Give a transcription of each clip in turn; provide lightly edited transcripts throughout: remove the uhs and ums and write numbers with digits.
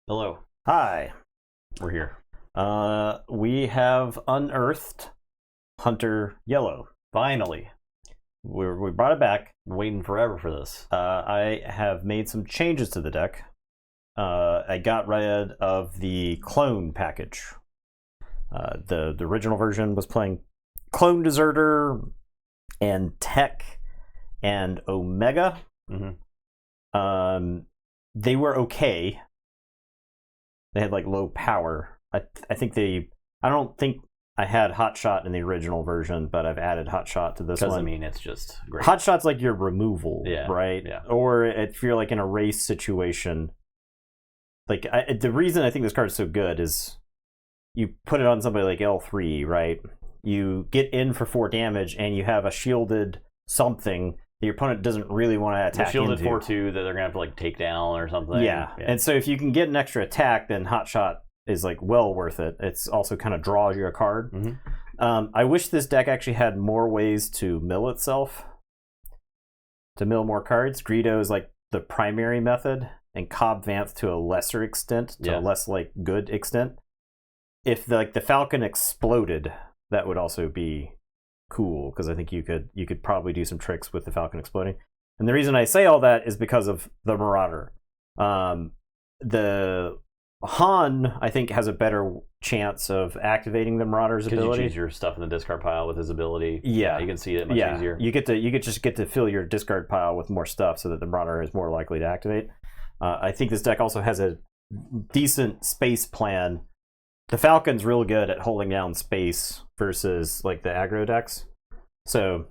Hello, Hi. we're here. We have unearthed Hunter Yellow. Finally. We brought it back. Waiting forever for this. I have made some changes to the deck. I got rid of the clone package. The original version was playing Clone Deserter and Tech and Omega. Mm-hmm. They were okay. They had like low power. I don't think I had Hot Shot in the original version, but I've added Hot Shot to this one. Because, I mean, it's just great. Hot Shot's like your removal, Yeah, right? yeah. Or if you're like in a race situation, like the reason I think this card is so good is you put it on somebody like L3, right? You get in for 4 damage and you have a shielded something that your opponent doesn't really want to attack The shielded into. 4/2 that they're going to have to like take down or something. Yeah. And so if you can get an extra attack, then Hot Shot is like well worth it. It's also kind of draws you a card. Mm-hmm. I wish this deck actually had more ways to mill itself, to mill more cards. Greedo is like the primary method, and Cobb Vanth to a lesser extent, to a less like good extent. If the Falcon exploded, that would also be cool, because I think you could probably do some tricks with the Falcon exploding. And the reason I say all that is because of the Marauder. The Han, I think, has a better chance of activating the Marauder's ability. Because you choose your stuff in the discard pile with his ability. Yeah. You can see it much easier. You get to fill your discard pile with more stuff so that the Marauder is more likely to activate. I think this deck also has a decent space plan. The Falcon's real good at holding down space versus like the aggro decks. So,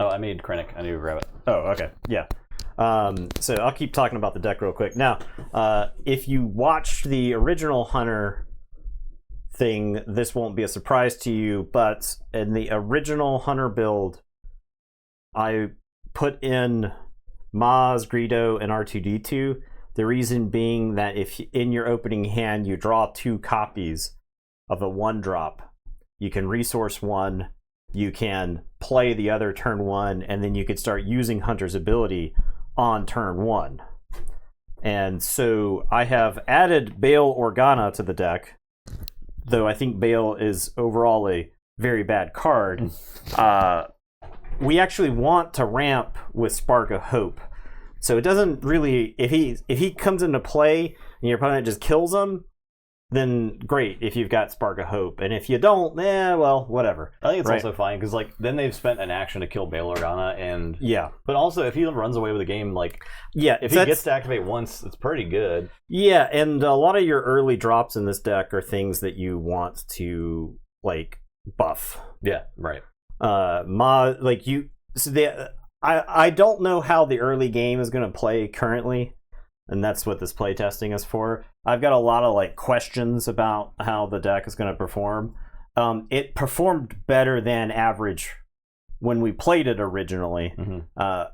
I made Krennic. I need to grab it. oh, okay, yeah. So I'll keep talking about the deck real quick. Now, if you watched the original Hunter thing, this won't be a surprise to you, but in the original Hunter build, I put in Maz, Greedo, and R2-D2. The reason being that if in your opening hand you draw 2 copies of a 1-drop, you can resource one, you can play the other turn 1, and then you could start using Hunter's ability on turn 1. And so I have added Bail Organa to the deck, though I think Bail is overall a very bad card. We actually want to ramp with Spark of Hope. So it doesn't really, if he comes into play and your opponent just kills him, then great if you've got Spark of Hope. And if you don't, well, whatever. I think it's also fine because like then they've spent an action to kill Bail Organa, and but also if he runs away with the game, like if he gets to activate once, it's pretty good. Yeah, and a lot of your early drops in this deck are things that you want to like buff. Yeah, right. I don't know how the early game is going to play currently, and that's what this playtesting is for. I've got a lot of like questions about how the deck is going to perform. It performed better than average when we played it originally,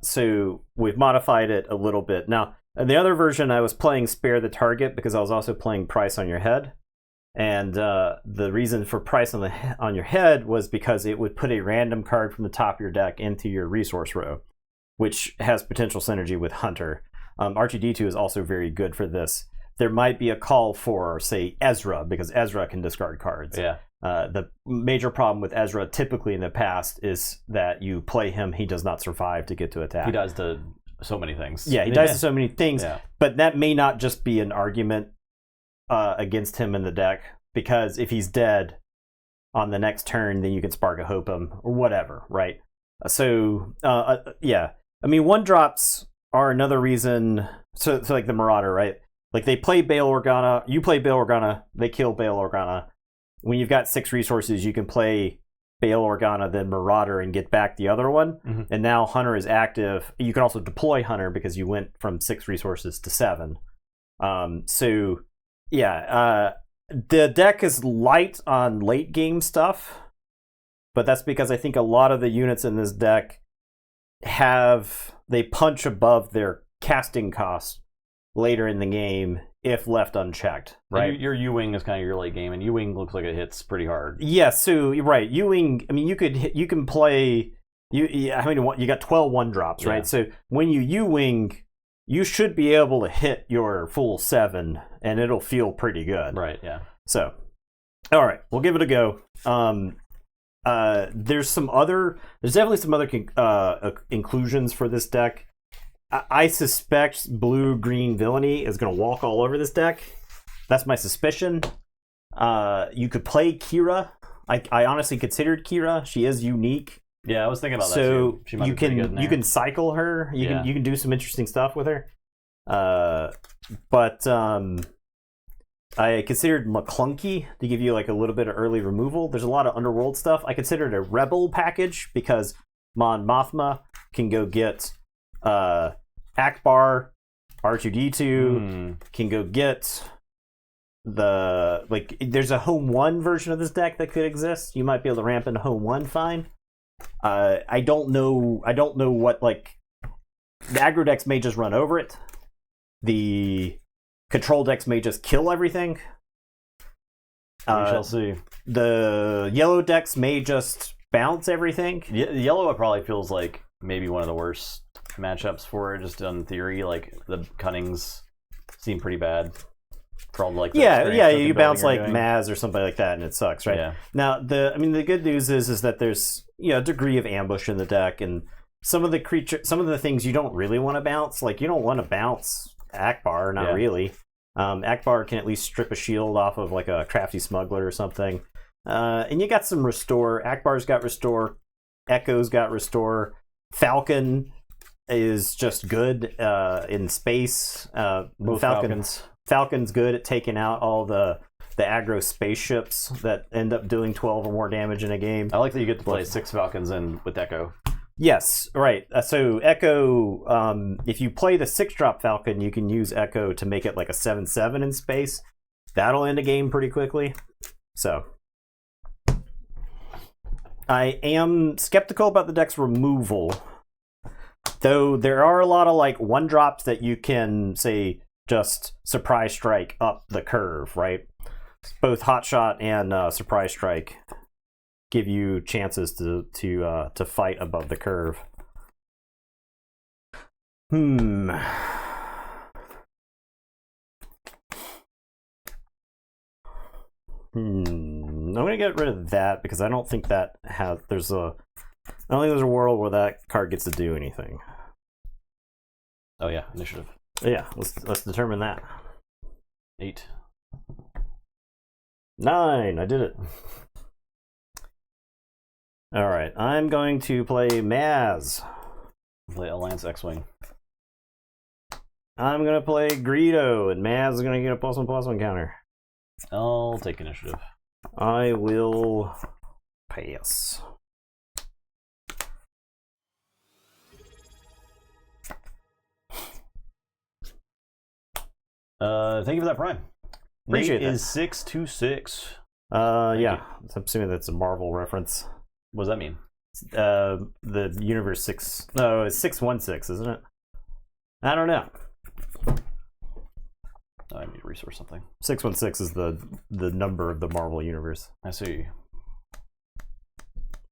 so we've modified it a little bit. Now, in the other version, I was playing Spare the Target because I was also playing Price on Your Head. And the reason for Price on your head was because it would put a random card from the top of your deck into your resource row, which has potential synergy with Hunter. R2-D2 is also very good for this. There might be a call for, say, Ezra, because Ezra can discard cards. Yeah. The major problem with Ezra typically in the past is that you play him, he does not survive to get to attack. He does to so many things. Yeah, he dies to so many things, but that may not just be an argument against him in the deck, because if he's dead on the next turn, then you can Spark of Hope him or whatever, right? So I mean, 1-drops are another reason. So like the Marauder, right? Like they play Bail Organa, you play Bail Organa, they kill Bail Organa. When you've got 6 resources, you can play Bail Organa, then Marauder, and get back the other one. And now Hunter is active. You can also deploy Hunter because you went from 6 resources to 7. The deck is light on late game stuff, but that's because I think a lot of the units in this deck they punch above their casting cost later in the game if left unchecked, right? Your U-Wing is kind of your late game, and U-Wing looks like it hits pretty hard. Yeah, so right, U-Wing, I mean, you can play, you got 12 1-drops, right? So when you U-Wing, you should be able to hit your full 7, and it'll feel pretty good. Right, yeah. So, all right, we'll give it a go. There's definitely some other inclusions for this deck. I suspect blue-green villainy is going to walk all over this deck. That's my suspicion. You could play Kira. I honestly considered Kira. She is unique. Yeah, I was thinking about that too. She might be pretty good in there. You can cycle her. You can do some interesting stuff with her. But I considered McClunky to give you like a little bit of early removal. There's a lot of underworld stuff. I considered a rebel package because Mon Mothma can go get Akbar, R2D2 can go get there's a home 1 version of this deck that could exist. You might be able to ramp into home 1 fine. I don't know what, like, the aggro decks may just run over it. The control decks may just kill everything. We shall see. The yellow decks may just bounce everything. Yellow probably feels like maybe one of the worst matchups for it, just in theory. Like, the Cunnings seem pretty bad. Like you bounce like Maz or something like that, and it sucks, right? Yeah. Now, the good news is that there's a degree of ambush in the deck, and some of the things you don't really want to bounce. Like, you don't want to bounce Akbar, not really. Akbar can at least strip a shield off of like a crafty smuggler or something. And you got some restore. Akbar's got restore. Echo's got restore. Falcon is just good in space. Both Falcons. Falcon's good at taking out all the aggro spaceships that end up doing 12 or more damage in a game. I like that you get to play 6 Falcons in with Echo. Yes, right. So Echo, if you play the 6-drop Falcon, you can use Echo to make it like a 7/7 in space. That'll end a game pretty quickly. So I am skeptical about the deck's removal, though there are a lot of like 1-drops that you can say just surprise strike up the curve, right? Both Hotshot and Surprise Strike give you chances to fight above the curve. I'm gonna get rid of that because I don't think there's a world where that card gets to do anything. Oh yeah, initiative. Yeah, let's determine that. 8. 9. I did it. All right, I'm going to play Maz. Play Alliance X-Wing. I'm gonna play Greedo, and Maz is gonna get a +1/+1 counter. I'll take initiative. I will pass. Thank you for that prime. Appreciate Nate that. is 626. Yeah. I'm assuming that's a Marvel reference. What does that mean? The universe 6. No, it's 616, isn't it? I don't know. I need to resource something. 616 is the number of the Marvel universe. I see.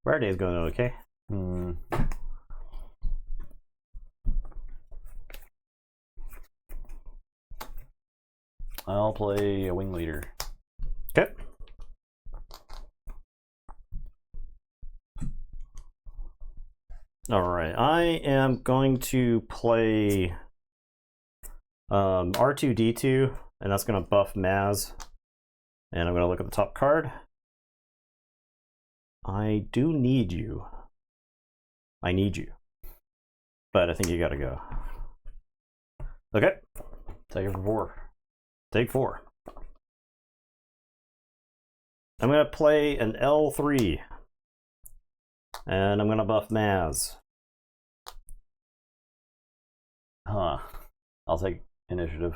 Rare Day is going okay. I'll play a Wing Leader. Okay. All right, I am going to play R2D2, and that's going to buff Maz. And I'm going to look at the top card. I do need you. I need you. But I think you got to go. Okay. Take it for 4. Take 4. I'm going to play an L3. And I'm going to buff Maz. Huh. I'll take initiative.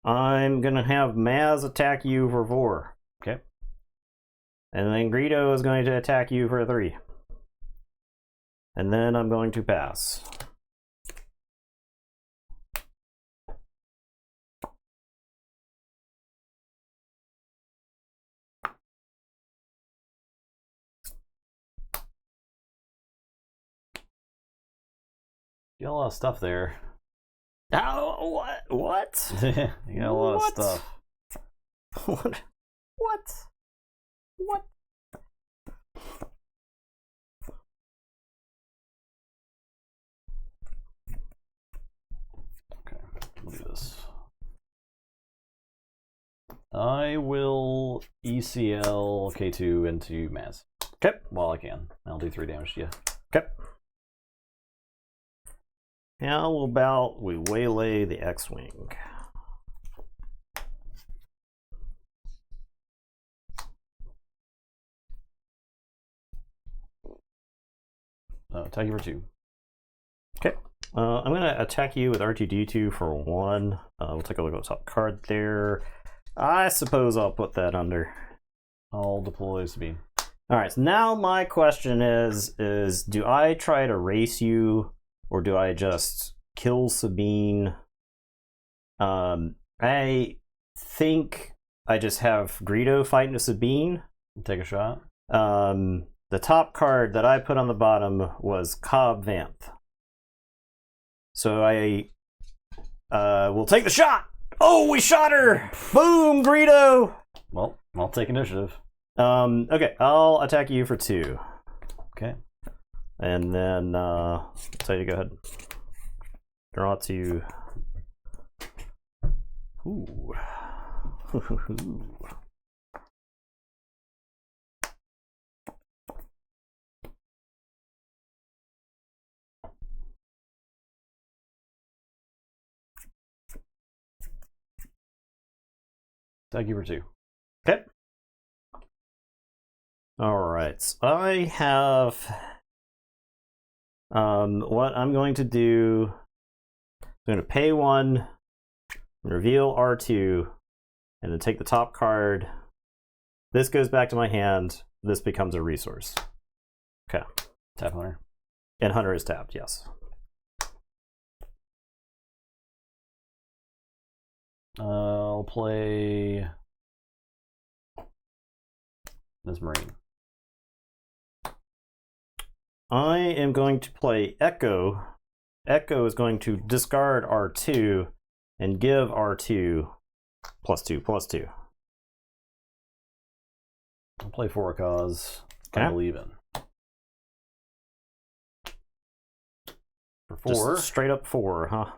I'm going to have Maz attack you for 4. Okay. And then Greedo is going to attack you for 3. And then I'm going to pass. You got a lot of stuff there. Oh, what? You got a lot of stuff. What? What? Okay, we'll do this. I will ECL K2 into Maz. Okay. While I can. I'll do 3 damage to you. Okay. How about we waylay the X-Wing? Attack you for 2. Okay. I'm going to attack you with R2D2 for 1. We'll take a look at the top card there. I suppose I'll put that under. I'll deploy Sabine. All right, so now my question is do I try to race you or do I just kill Sabine? I think I just have Greedo fighting to Sabine. Take a shot. The top card that I put on the bottom was Cobb Vanth. So I will take the shot. Oh, we shot her! Boom, Greedo! Well, I'll take initiative. Okay, I'll attack you for 2. Okay. And then I'll tell you to go ahead. Draw 2. Ooh. Attack you for 2. Okay. All right. So I have what I'm going to do. I'm going to pay 1, reveal R2, and then take the top card. This goes back to my hand. This becomes a resource. Okay. Tap Hunter. And Hunter is tapped, yes. I'll play this Marine. I am going to play Echo. Echo is going to discard R2 and give R2 +2/+2. I'll play for a cause Okay. I believe in. For 4. Just straight up 4, huh?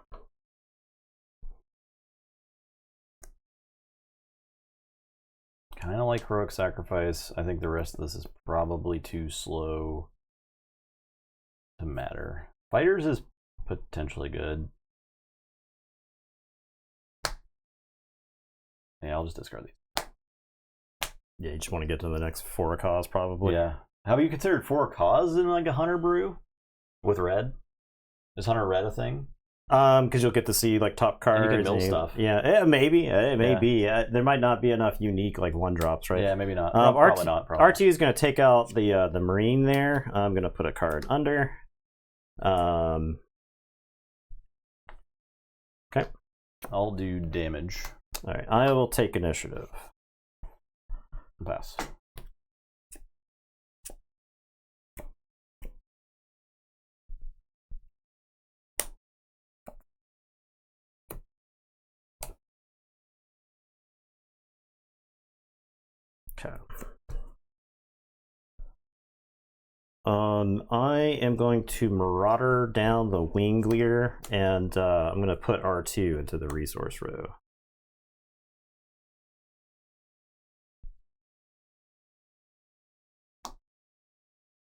Kind of like Heroic Sacrifice. I think the rest of this is probably too slow to matter. Fighters is potentially good. Yeah, I'll just discard these. Yeah, you just want to get to the next for a cause, probably. Yeah. Have you considered for a cause in like a Hunter brew with red? Is Hunter red a thing? Because you'll get to see like top cards. And you can mill stuff. Yeah, maybe. It may be. There might not be enough unique like 1-drops, right? Yeah, maybe not. Probably not. R2 is going to take out the Marine there. I'm going to put a card under. Okay. I'll do damage. All right. I will take initiative. Pass. Okay. I am going to Marauder down the Wing Leader, and I'm going to put R2 into the resource row.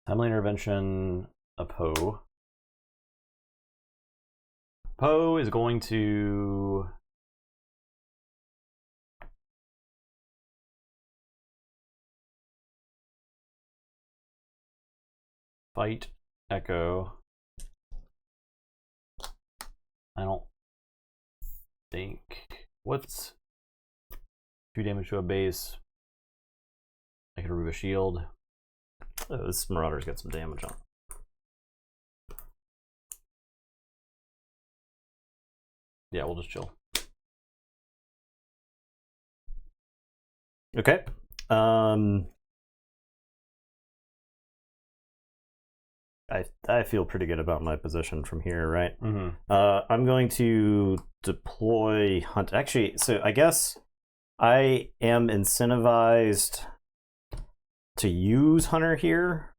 Timely Intervention, a Poe. Poe is going to fight Echo. I don't think. What's 2 damage to a base? I could remove a shield. Oh, this Marauder's got some damage on. Yeah, we'll just chill. Okay. I feel pretty good about my position from here, right? Mm-hmm. I'm going to deploy hunt. Actually, so I guess I am incentivized to use hunter here.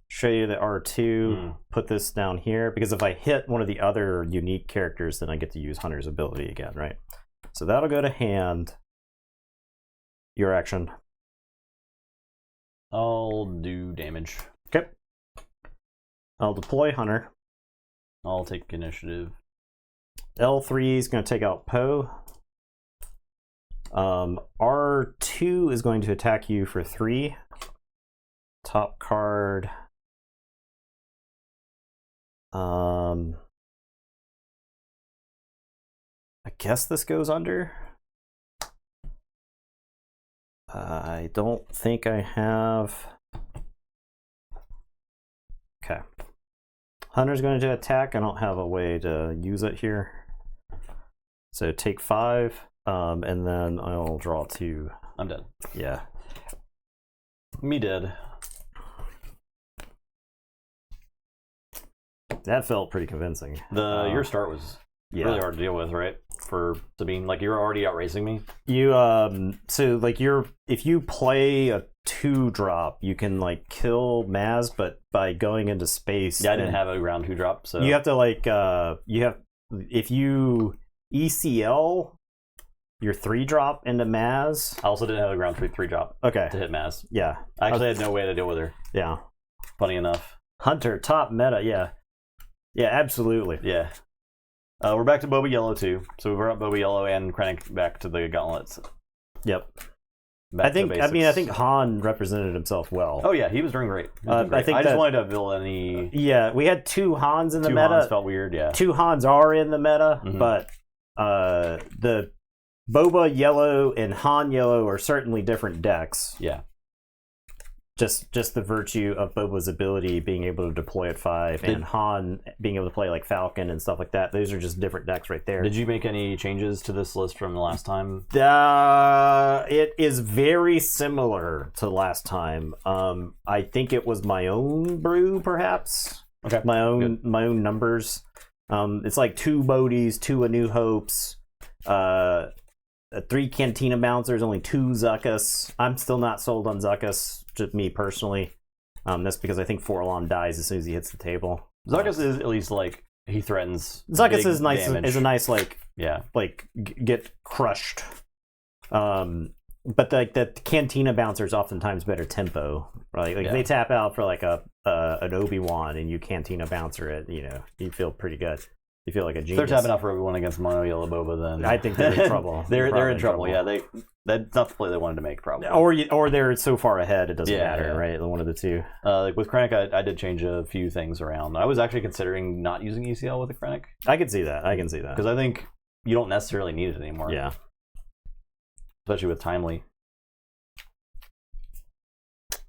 Show you the R2. Put this down here because if I hit one of the other unique characters, then I get to use hunter's ability again, right? So that'll go to hand. Your action. I'll do damage. Okay. I'll deploy hunter. I'll take initiative. L3 is going to take out Poe. R2 is going to attack you for 3. Top card. I guess this goes under. I don't think I have. Okay. Hunter's going to attack. I don't have a way to use it here. So take 5, and then I'll draw 2. I'm dead. Yeah. Me dead. That felt pretty convincing. Your start was really hard to deal with, right? For Sabine, like you're already outracing me. You so like if you play a 2-drop, you can like kill Maz, but by going into space. Yeah, I didn't have a ground 2-drop, so you have to like if you ECL your 3-drop into Maz. I also didn't have a ground 3-drop. Okay. To hit Maz. Yeah. I actually had no way to deal with her. Yeah. Funny enough. Hunter top meta. Yeah. Yeah, absolutely. Yeah. We're back to Boba Yellow too. So we brought Boba Yellow and Krennic back to the gauntlets. Yep. I think Han represented himself well. Oh yeah, he was doing great. I just wanted to villainy. Yeah, we had 2 Hans in the meta. 2 Hans felt weird. Yeah. 2 Hans are in the meta, but the Boba Yellow and Han Yellow are certainly different decks. Yeah. Just the virtue of Boba's ability being able to deploy at 5 and Han being able to play like Falcon and stuff like that. Those are just different decks right there. Did you make any changes to this list from the last time? It is very similar to last time. I think it was my own brew, perhaps. Okay. My own numbers. It's like 2 Bodhis, 2 A New Hopes, 3 Cantina Bouncers, only 2 Zuckuss. I'm still not sold on Zuckuss, just me personally. That's because I think Forlon dies as soon as he hits the table. Zuckuss is at least like he threatens. Zuckuss is nice. Damage. Is a nice get crushed. But the Cantina Bouncer is oftentimes better tempo, right? Like they tap out for like an Obi-Wan and you Cantina Bouncer it. You feel pretty good. You feel like a genius. They're tapping out for Obi-Wan against Mono Yellow Boba. Then I think they're in trouble. they're in trouble. Yeah, that's not the play they wanted to make, probably. Or they're so far ahead it doesn't matter, right? One of the two. Like with Krennic, I did change a few things around. I was actually considering not using ECL with the Krennic. I can see that. Because I think you don't necessarily need it anymore. Yeah. Especially with Timely.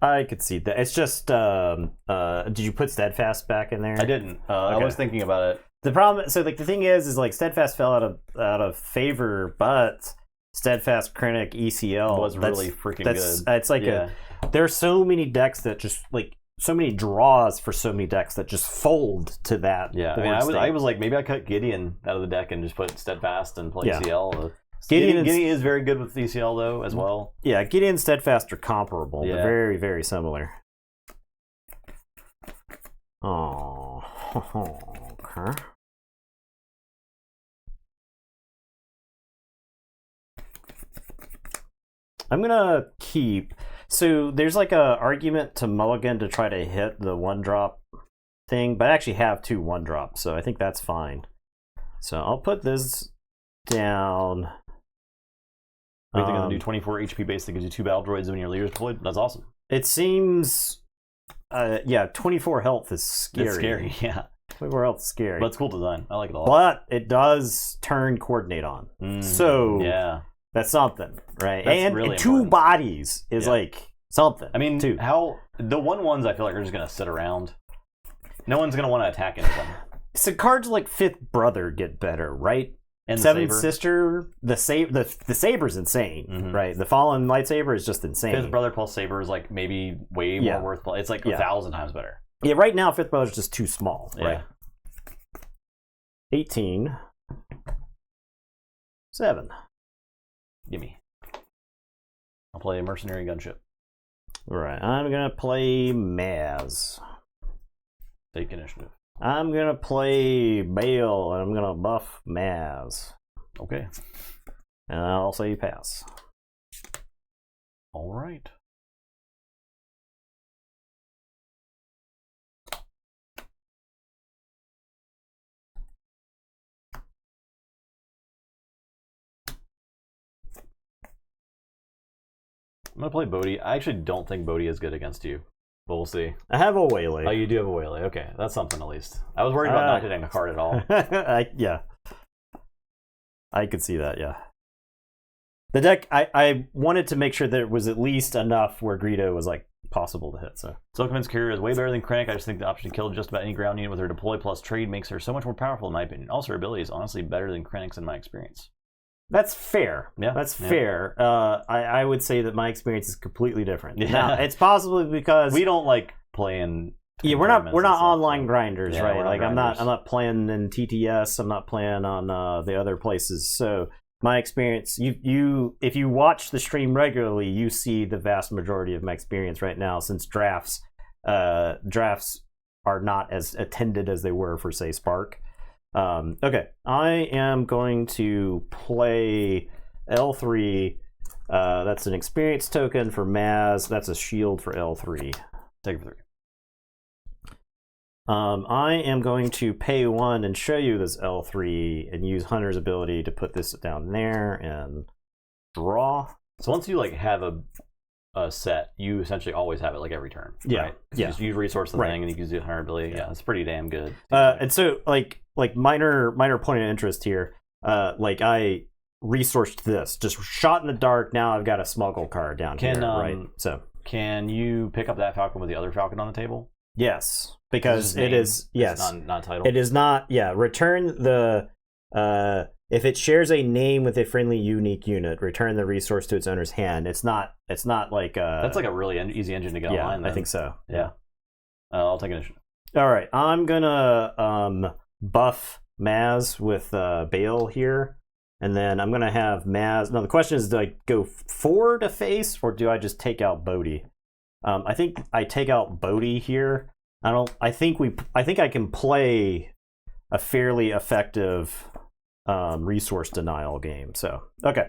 I could see that. It's just, did you put Steadfast back in there? I didn't. I was thinking about it. The problem, so like the thing is like Steadfast fell out of favor, but Steadfast Krennic ECL was really freaking good. It's like there's so many decks that just like so many draws for so many decks that just fold to that. Yeah, I was like maybe I cut Gideon out of the deck and just put Steadfast and play ECL. Gideon is very good with ECL though as well. Yeah, Gideon and Steadfast are comparable. They're very, very similar. Oh, okay. I'm gonna keep. So there's like a argument to mulligan to try to hit the 1-drop thing, but I actually have 2 1-drops, so I think that's fine. So I'll put this down. Are you thinking to do 24 HP base that gives you 2 battle droids when your leader's deployed? That's awesome. It seems, 24 health is scary. It's scary, yeah. 24 health is scary. But it's cool design. I like it a lot. But it does turn coordinate on. So that's something, right? That's and really 2 important. bodies is like something. I mean, how the 1/1s I feel like are just going to sit around. No one's going to want to attack into them. So cards like Fifth Brother get better, right? And Seventh Sister, the saber's insane, right? The Fallen lightsaber is just insane. Fifth Brother plus saber is like maybe way more worth. It's like 1,000 times better. Yeah, right now 5th mode is just too small. Yeah. Right. 18. 7. Gimme. I'll play Mercenary Gunship. Right. I'm gonna play Maz. Take initiative. I'm gonna play Bale, and I'm gonna buff Maz. Okay. And I'll say pass. All right. I'm gonna play Bodhi. I actually don't think Bodhi is good against you, but we'll see. I have a Waylay. Oh, you do have a Waylay. Okay, that's something at least. I was worried about not hitting a card at all. Yeah. I could see that, yeah. The deck, I wanted to make sure that it was at least enough where Greedo was like possible to hit. So Silkman's Courier is way better than Krennic. I just think the option to kill just about any ground unit with her deploy plus trade makes her so much more powerful in my opinion. Also, her ability is honestly better than Krennic's in my experience. that's fair. Yeah, that's fair. I would say that my experience is completely different. Yeah. Now, it's possibly because we don't like playing. Yeah, we're not online grinders, Yeah, right? Like grinders. I'm not playing in TTS. I'm not playing on the other places. So my experience, if you watch the stream regularly, you see the vast majority of my experience right now. Since drafts are not as attended as they were for say Spark. Okay, I am going to play L3. That's an experience token for Maz. That's a shield for L3. Take it for 3. I am going to pay 1 and show you this L3 and use Hunter's ability to put this down there and draw. So once you like have a set, you essentially always have it like every turn. Yeah, right? yeah. You just use resource the Right. thing, and you can use the Hunter ability. Yeah, it's pretty damn good. And so like minor point of interest here. Like I resourced this, just shot in the dark. Now I've got a smuggle card down here, right? So can you pick up that Falcon with the other Falcon on the table? yes, because Name, it is yes, not title. it is not. Yeah, return the if it shares a name with a friendly unique unit, return the resource to its owner's hand. It's not like that's like a really easy engine to get online. Then. I think so. Yeah, I'll take initiative. All right, I'm gonna buff Maz with Bale here, and then I'm gonna have Maz. Now the question is, do I go 4 to face, or do I just take out Bodhi? I think I take out Bodhi here. I think I can play a fairly effective resource denial game. So okay.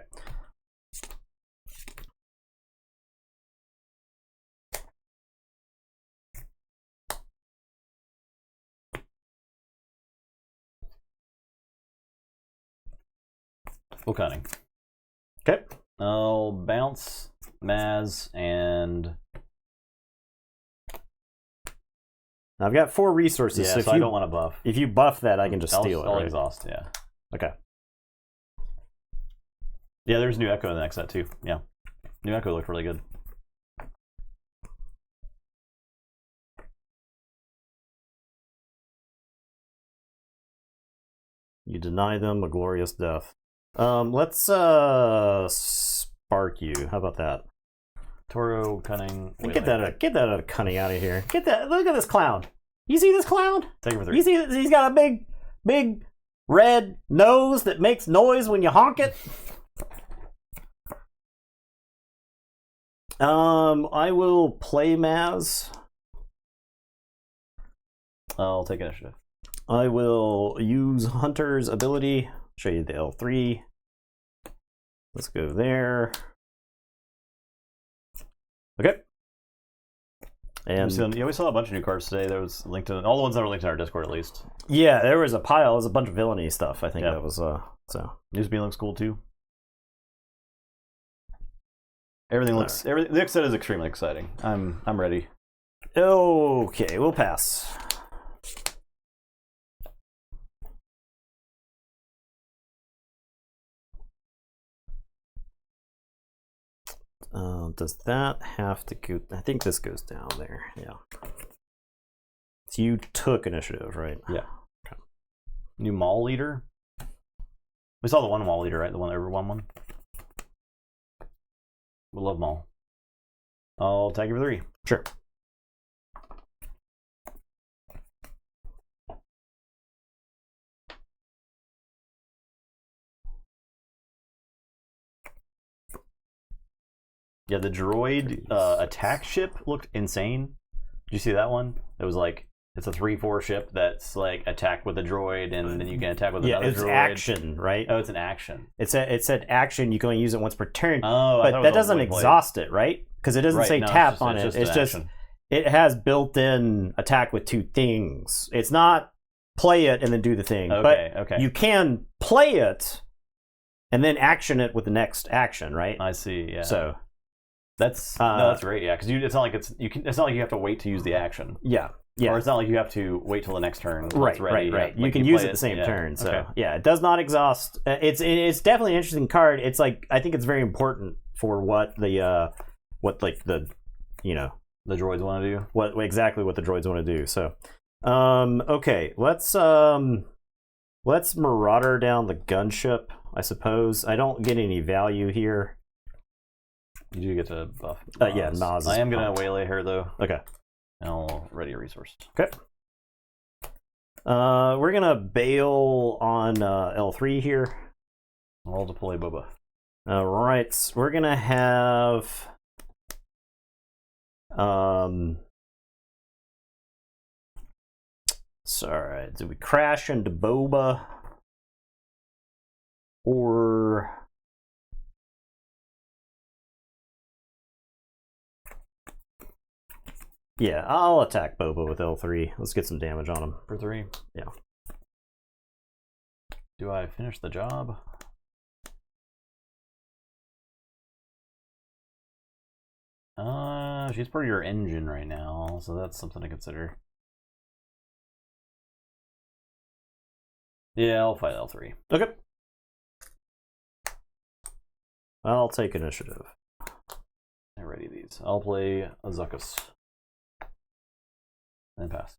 Full cunning. Okay. I'll bounce Maz and. I've got 4 resources. Yeah, so I don't want to buff. If you buff that, I can just steal it. I'll Right? exhaust. Yeah. Okay. Yeah, there's new Echo in the next set too. Yeah, new Echo looked really good. You deny them a glorious death. Let's spark you. How about that? Toro, cunning. Get that cunning out of here. Get that. Look at this clown. You see this clown? Take it for 3. You see he's got a big red nose that makes noise when you honk it. I will play Maz. I'll take initiative. I will use Hunter's ability. Show you the L3. Let's go there. Okay. And we saw a bunch of new cards today. There was linked to all the ones that were linked in our Discord at least. yeah, there was a pile. There was a bunch of villainy stuff. I think that was so. Newsbeam looks cool too. Everything looks. The next set is extremely exciting. I'm ready. Okay, we'll pass. Does that have to go? I think this goes down there. Yeah. So you took initiative, right? Yeah. Okay. New mall leader. We saw the one mall leader, right? The one over one. We love mall. I'll tag you for 3. Sure. Yeah, the droid attack ship looked insane. Did you see that one? It was like, it's a 3-4 ship that's like attack with a droid, and then you can attack with another droid. Yeah, it's action, right? Oh, it's an action. It said action. You can only use it once per turn. Oh, but that doesn't exhaust it, right? Because it doesn't say tap on it. It's just it has built-in attack with 2 things. It's not play it and then do the thing. Okay, but okay. You can play it and then action it with the next action, right? I see. Yeah. So that's that's great. Yeah, because it's not like it's not like you have to wait to use the action. Yeah. Yeah. Or it's not like you have to wait till the next turn. Right, ready. right. Like you can use it the same turn. So yeah, it does not exhaust. It's definitely an interesting card. It's like, I think it's very important for what the the droids want to do. What the droids want to do. So okay, let's marauder down the gunship, I suppose. I don't get any value here. You do get to buff. Yeah, Maz. I am gonna waylay her though. Okay. And I'll ready a resource. Okay. We're gonna bail on L3 here. I'll deploy Boba. All right, we're gonna have sorry, do we crash into Boba or? Yeah, I'll attack Boba with L3. Let's get some damage on him. For 3? Yeah. Do I finish the job? She's per your engine right now, so that's something to consider. Yeah, I'll fight L3. Okay. I'll take initiative. I ready these. I'll play Azuckus. And pass.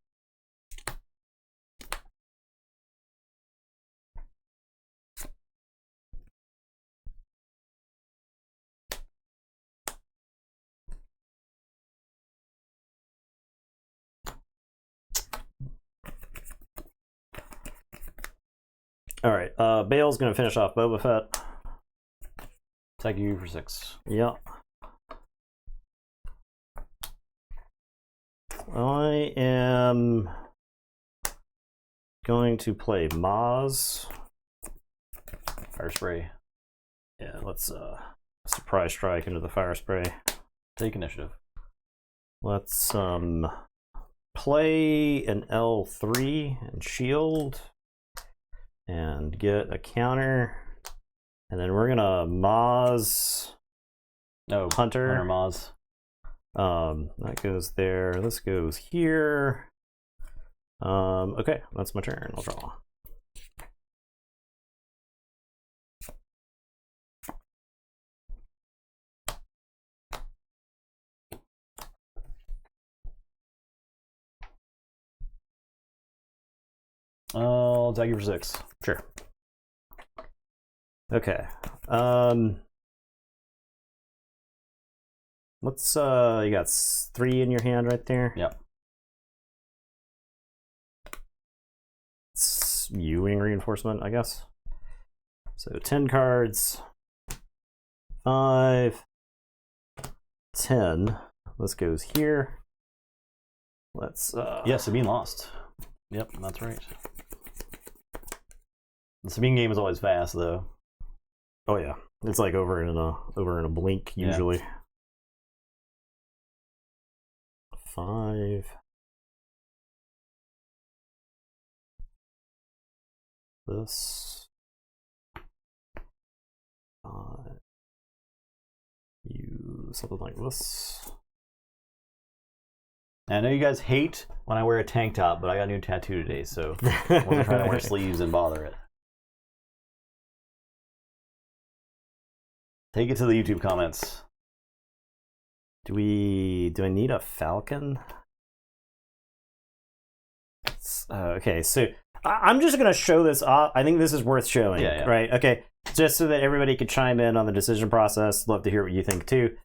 All right, Bale's gonna finish off Boba Fett. Attack you for 6. Yeah. I am going to play Maz. Fire spray. Yeah, let's surprise strike into the fire spray. Take initiative. Let's play an L3 and shield and get a counter, and then we're gonna Maz Hunter Maz. That goes there. This goes here. Okay, that's my turn. I'll draw. I'll attack you for 6. Sure. Okay. Let's you got 3 in your hand right there. Yep. It's Ewing reinforcement, I guess. So 10 cards. 5. 10. This goes here. Let's yeah, Sabine lost. Yep, that's right. The Sabine game is always fast though. Oh yeah. It's like over in a blink usually. Yeah. 5. This. You something like this. I know you guys hate when I wear a tank top, but I got a new tattoo today, so I wasn't trying to wear sleeves and bother it. Take it to the YouTube comments. Do I need a falcon? Okay, so I'm just gonna show this off. I think this is worth showing. Yeah. Right? Okay, just so that everybody could chime in on the decision process. Love to hear what you think too.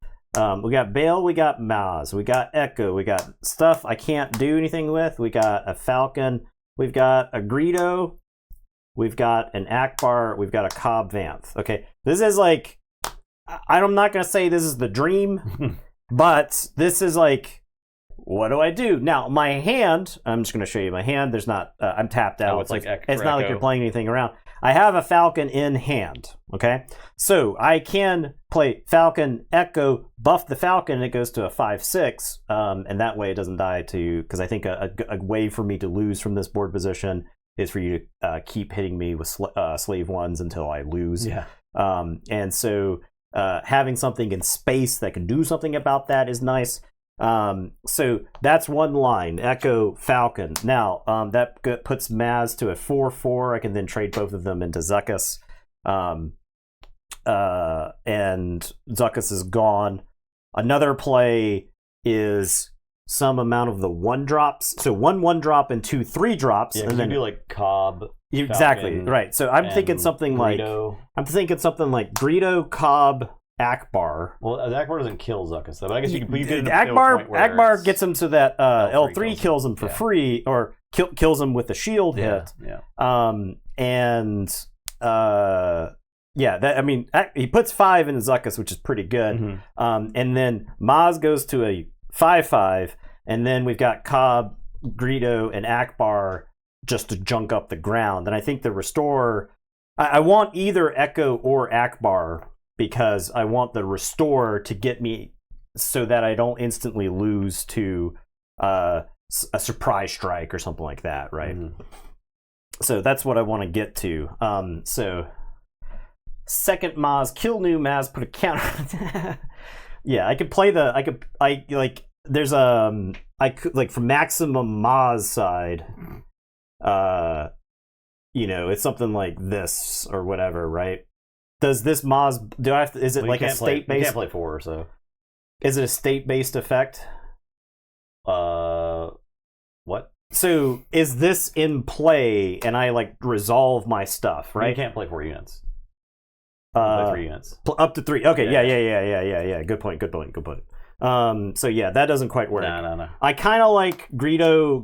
We got Bale, we got Maz, we got Echo, we got stuff I can't do anything with. We got a Falcon, we've got a Greedo, we've got an Akbar, we've got a Cobb Vanth. Okay, this is like I'm not going to say this is the dream, but this is like, what do I do? Now, my hand, I'm just going to show you my hand. There's not, I'm tapped out. Oh, it's like it's not like you're playing anything around. I have a Falcon in hand, okay? So I can play Falcon, Echo, buff the Falcon, and it goes to a 5/6, and that way it doesn't die to, because I think a way for me to lose from this board position is for you to keep hitting me with slave ones until I lose. Yeah. And so having something in space that can do something about that is nice. So that's one line, Echo Falcon. Now that puts Maz to a 4/4. I can then trade both of them into Zuckuss, and Zuckuss is gone. Another play is some amount of the 1-drops. So 1/1-drop and 2 3-drops, and then do like Cobb. Exactly, Falcon, right. So I'm thinking something Greedo. like Greedo, Cobb, Akbar. Well, Akbar doesn't kill Zuckuss, though. But I guess you could Akbar gets him to that L3 kills him for free, or kills him with the shield hit. Yeah. He puts 5 in Zuckuss, which is pretty good. Mm-hmm. And then Maz goes to a 5/5, and then we've got Cobb, Greedo, and Akbar just to junk up the ground. And I think the Restore, I want either Echo or Akbar, because I want the Restore to get me so that I don't instantly lose to a surprise strike or something like that, right? Mm-hmm. So that's what I want to get to. So second Maz, kill new Maz, put a counter. Yeah, I could play there's I could, like, for maximum Maz side, it's something like this or whatever, right? Does this Maz, do I have to, is it like a state-based? You can't play 4, so. Is it a state-based effect? What? So is this in play and I like resolve my stuff, right? You can't play 4 units. Play 3 units. Up to 3. Okay, yeah. Good point. So yeah, that doesn't quite work. No. I kind of like Greedo,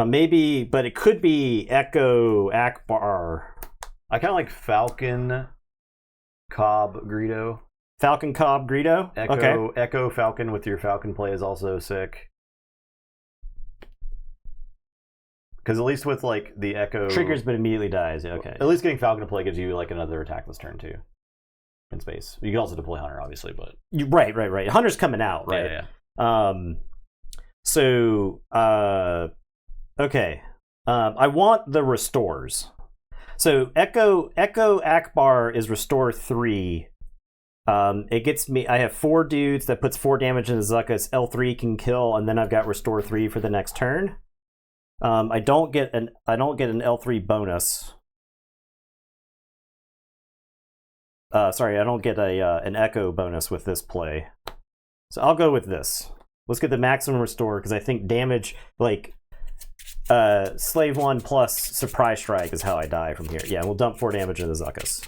maybe, but it could be Echo, Akbar. I kind of like Falcon, Cobb, Greedo. Falcon, Cobb, Greedo? Echo, Falcon with your Falcon play is also sick. Because at least with like the Echo triggers but immediately dies. Yeah, okay. At least getting Falcon to play gives you like another attack this turn too. In space. You can also deploy Hunter, obviously, but right. Hunter's coming out, right? Yeah. Okay. I want the restores. So Echo Akbar is restore 3. It gets me. I have 4 dudes that puts 4 damage into Zuckuss. L3 can kill, and then I've got restore 3 for the next turn. I don't get an L3 bonus. Sorry, I don't get an Echo bonus with this play. So I'll go with this. Let's get the maximum restore, because I think damage, like Slave 1 plus Surprise Strike is how I die from here. Yeah, we'll dump 4 damage into Zuckuss.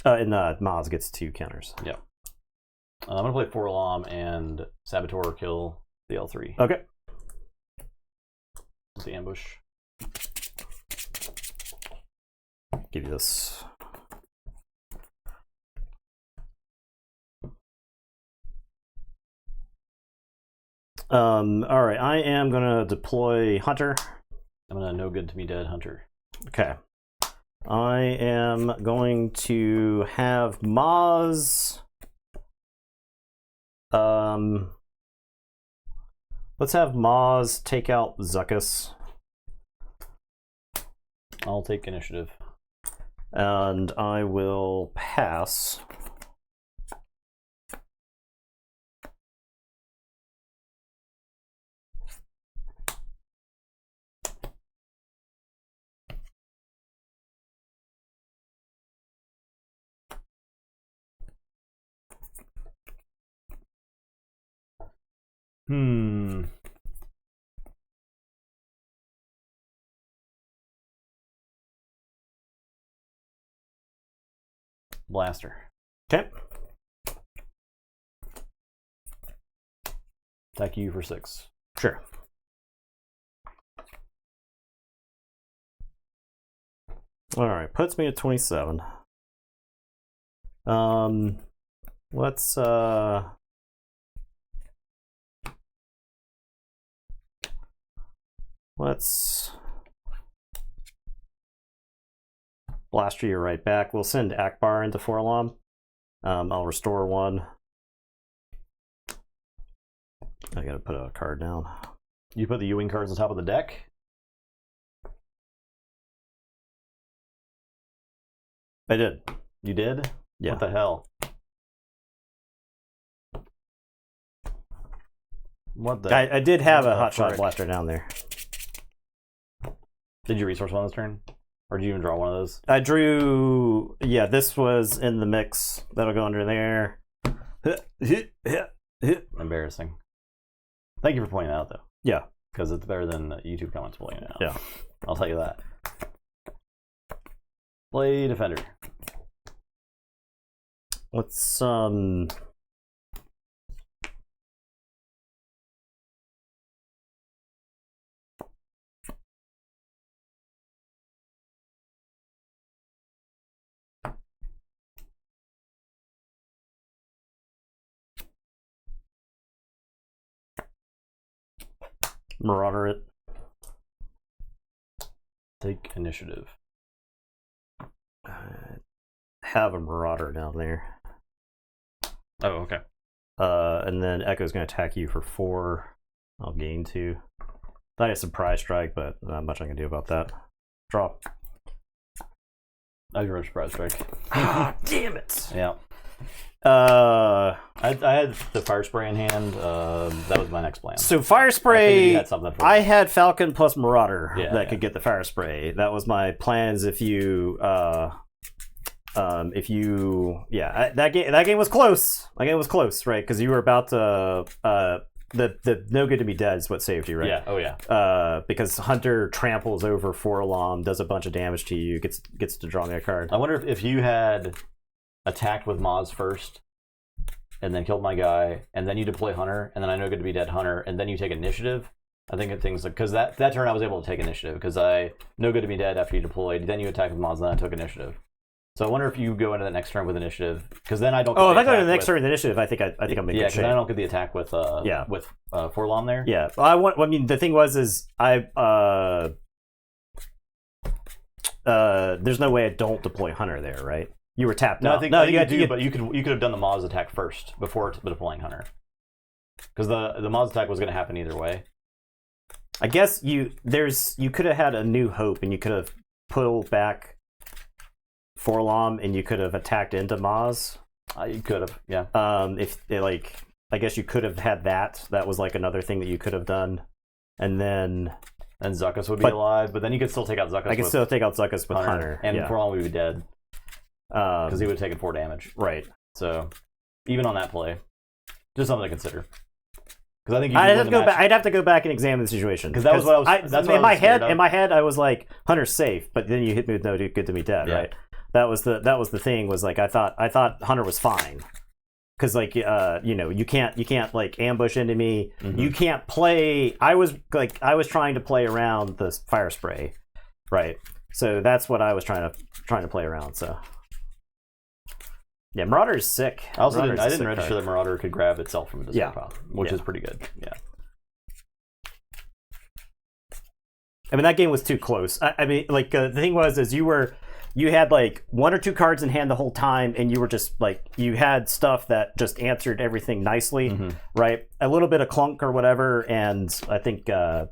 And Maz gets 2 counters. Yeah. I'm going to play 4 Alam and Saboteur kill the L3. Okay. The ambush. Give you this. Alright, I am gonna deploy Hunter. I'm gonna no good to me dead Hunter. Okay. I am going to have Maz. Let's have Maz take out Zuckuss. I'll take initiative. And I will pass. Blaster. Okay. Attack you for 6. Sure. All right, puts me at 27. Let's blaster you right back. We'll send Akbar into Forlom. I'll restore one. I gotta put a card down. You put the Ewing cards on top of the deck? I did. You did? Yeah. What the hell? What the? I did have a hotshot blaster down there. Did you resource one this turn? Or did you even draw one of those? I drew... Yeah, this was in the mix. That'll go under there. Embarrassing. Thank you for pointing that out, though. Yeah. Because it's better than YouTube comments pointing it out. Yeah. I'll tell you that. Play Defender. Let's, Marauder it. Take initiative. Have a Marauder down there. Oh, okay. And then Echo's going to attack you for 4. I'll gain 2. Thought a surprise strike, but not much I can do about that. Draw. I drew a surprise strike. Ah, damn it! Yeah. I had the fire spray in hand. That was my next plan. So fire spray. I had Falcon plus Marauder could get the fire spray. That was my plans. If you, that game was close. That game was close, right? Because you were about to the no good to be dead is what saved you, right? Yeah. Oh yeah. Because Hunter tramples over Forlom, does a bunch of damage to you, gets to draw me a card. I wonder if you had attacked with Moz first, and then killed my guy, and then you deploy Hunter, and then I know good to be dead Hunter, and then you take initiative. I think things like because that turn I was able to take initiative because I no good to be dead after you deployed. Then you attack with Moz, then I took initiative. So I wonder if you go into the next turn with initiative because then I don't. Oh, if I go into the next turn with initiative, I think I'm in good shape. Yeah, because I don't get the attack with Forlom there. Yeah, I mean the thing was there's no way I don't deploy Hunter there, right? You were tapped out. I think you do, but you could have done the Moz attack first before deploying Hunter, because the Moz attack was going to happen either way. I guess you could have had a New Hope, and you could have pulled back Forlom, and you could have attacked into Moz. You could have, yeah. I guess you could have had that. That was like another thing that you could have done, and then Zuckuss would be alive, but then you could still take out Zuckuss. I could still take out Zuckuss with Hunter, and Forlom would be dead. Because he would have taken 4 damage. Right. So, even on that play, just something to consider. Because I think I'd have to go back and examine the situation. Because that was what I was. In my head, I was like, Hunter's safe, but then you hit me with no good to me dead, right? That was the thing. Was like I thought Hunter was fine. Because you can't like ambush into me. Mm-hmm. You can't play. I was trying to play around the fire spray, right? So that's what I was trying to play around. So. Yeah, Marauder is sick. I didn't register that Marauder could grab itself from a discard pile, which is pretty good. Yeah. I mean, that game was too close. I mean, like the thing was, is you had like 1 or 2 cards in hand the whole time, and you were just like you had stuff that just answered everything nicely, right? A little bit of clunk or whatever, and I think I'm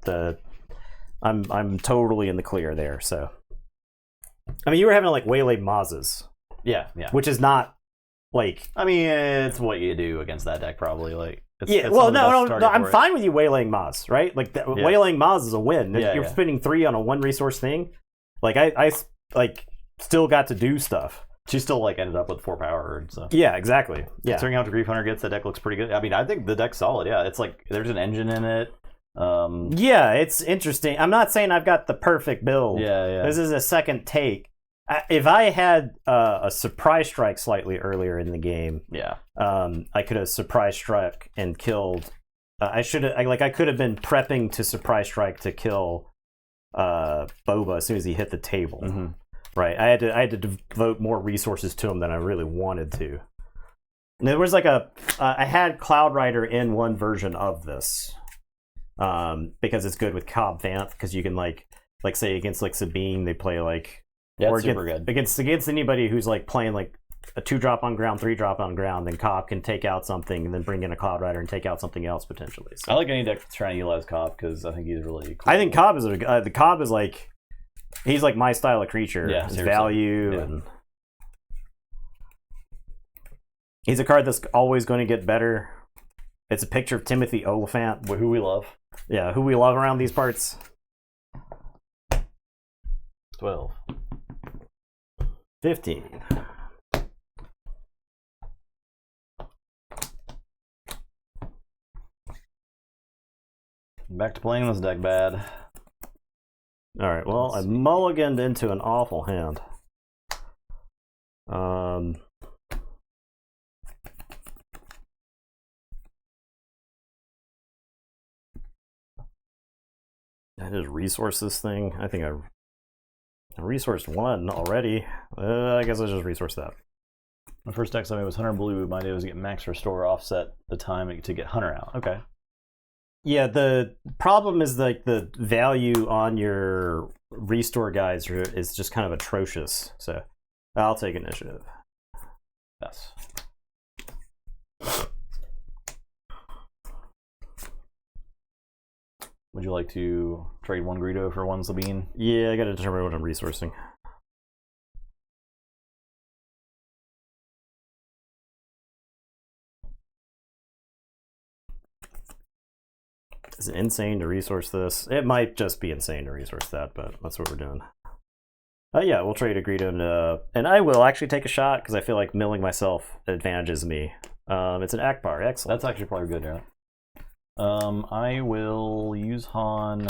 totally in the clear there. So, I mean, you were having like waylay Mozes, yeah, which is not. Like, I mean, it's what you do against that deck, probably. Like, no, I'm fine with you waylaying Moz, right? Like, waylaying Moz is a win. You're spending 3 on a 1 resource thing. Like, I still got to do stuff. She still like ended up with 4 power. So yeah, exactly. Yeah, considering how much Grief Hunter gets, the deck looks pretty good. I mean, I think the deck's solid. Yeah, it's like there's an engine in it. Yeah, it's interesting. I'm not saying I've got the perfect build. Yeah. This is a second take. If I had a surprise strike slightly earlier in the game, I could have surprise struck and killed. I could have been prepping to surprise strike to kill Boba as soon as he hit the table. Right. I had to devote more resources to them than I really wanted to. And there was like I had Cloud Rider in one version of this, because it's good with Cobb Vanth, because you can like say against like Sabine, they play like, Yeah, or it's super good. Against anybody who's like playing like a 2-drop on ground, 3-drop on ground, then Cobb can take out something and then bring in a Cloud Rider and take out something else potentially. So I like any deck that's trying to utilize Cobb because I think he's really cool. I think Cobb is the Cobb is like, he's like my style of creature. Yeah, his seriously. value, Yeah. and he's a card that's always going to get better. It's a picture of Timothy Oliphant, who we love. yeah, who we love around these parts. 12. 15. Back to playing this deck bad. All right. Well, I mulliganed into an awful hand. I just resource this thing. I think I resourced one already. I guess I'll just resource that. My first deck I made was Hunter Blue. My idea was to get max restore, offset the time to get Hunter out. Okay. Yeah, the problem is like the value on your restore guys is just kind of atrocious. So I'll take initiative. Yes. Would you like to trade one Greedo for one Sabine? Yeah, I gotta determine what I'm resourcing. Is it insane to resource this? It might just be insane to resource that, but that's what we're doing. Yeah, we'll trade a Greedo and I will actually take a shot because I feel like milling myself advantages me. It's an Akbar, excellent. That's actually probably good, yeah. I will use Han.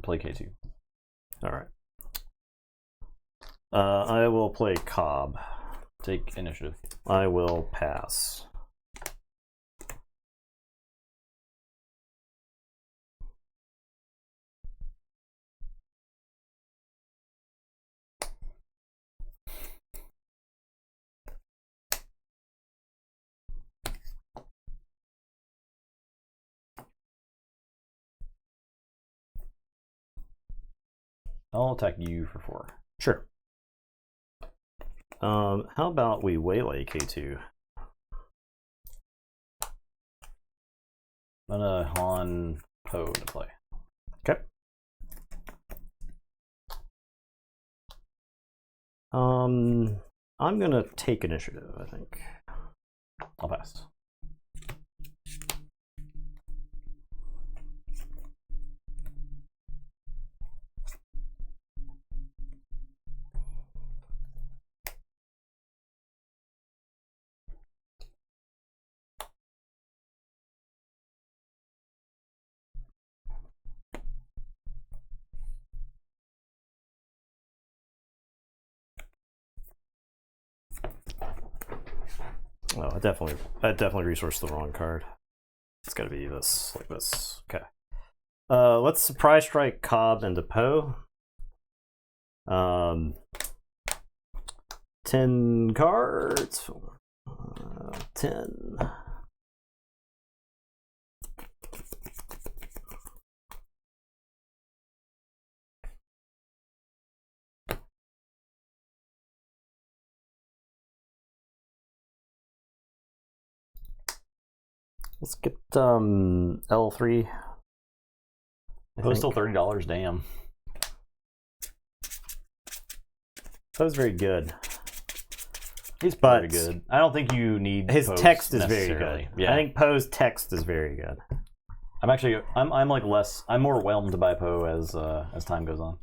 Play K2. All right. I will play Cobb. Take initiative. I will pass. I'll attack you for 4. Sure. How about we waylay K2? I'm gonna Han Poe to play. Okay. I'm gonna take initiative, I think. I'll pass. Oh, I definitely resourced the wrong card. It's gotta be this, like this. Okay. Let's surprise strike Cobb into Poe. 10 cards. 10. Let's get L3. Poe's still $30. Damn. Poe's very good. He's pretty good. I don't think you need his Poe's text is very good. Yeah. I think Poe's text is very good. I'm like less. I'm more whelmed by Poe as time goes on.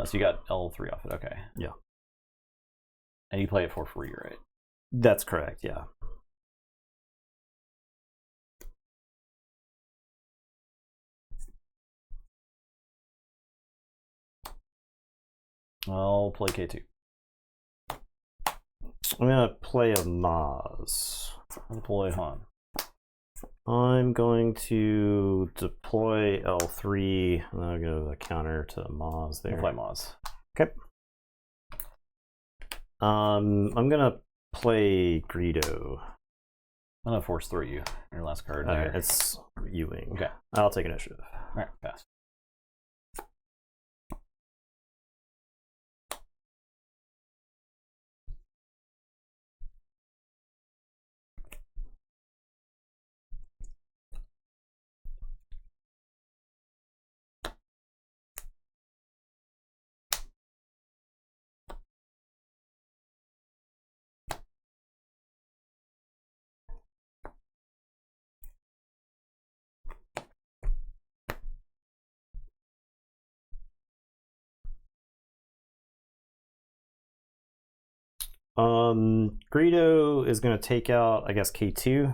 So you got L3 off it. Okay. Yeah. And you play it for free, right? That's correct. Yeah. I'll play K2. I'm gonna play a Maz. I'll play Han. I'm going to deploy L3. And then I'll go to the counter to Moz there. Play Moz. Okay. I'm gonna play Greedo. I'm gonna force through you. Your last card. Alright, it's Ewing. Okay. I'll take initiative. Alright, pass. Greedo is going to take out, I guess, K2.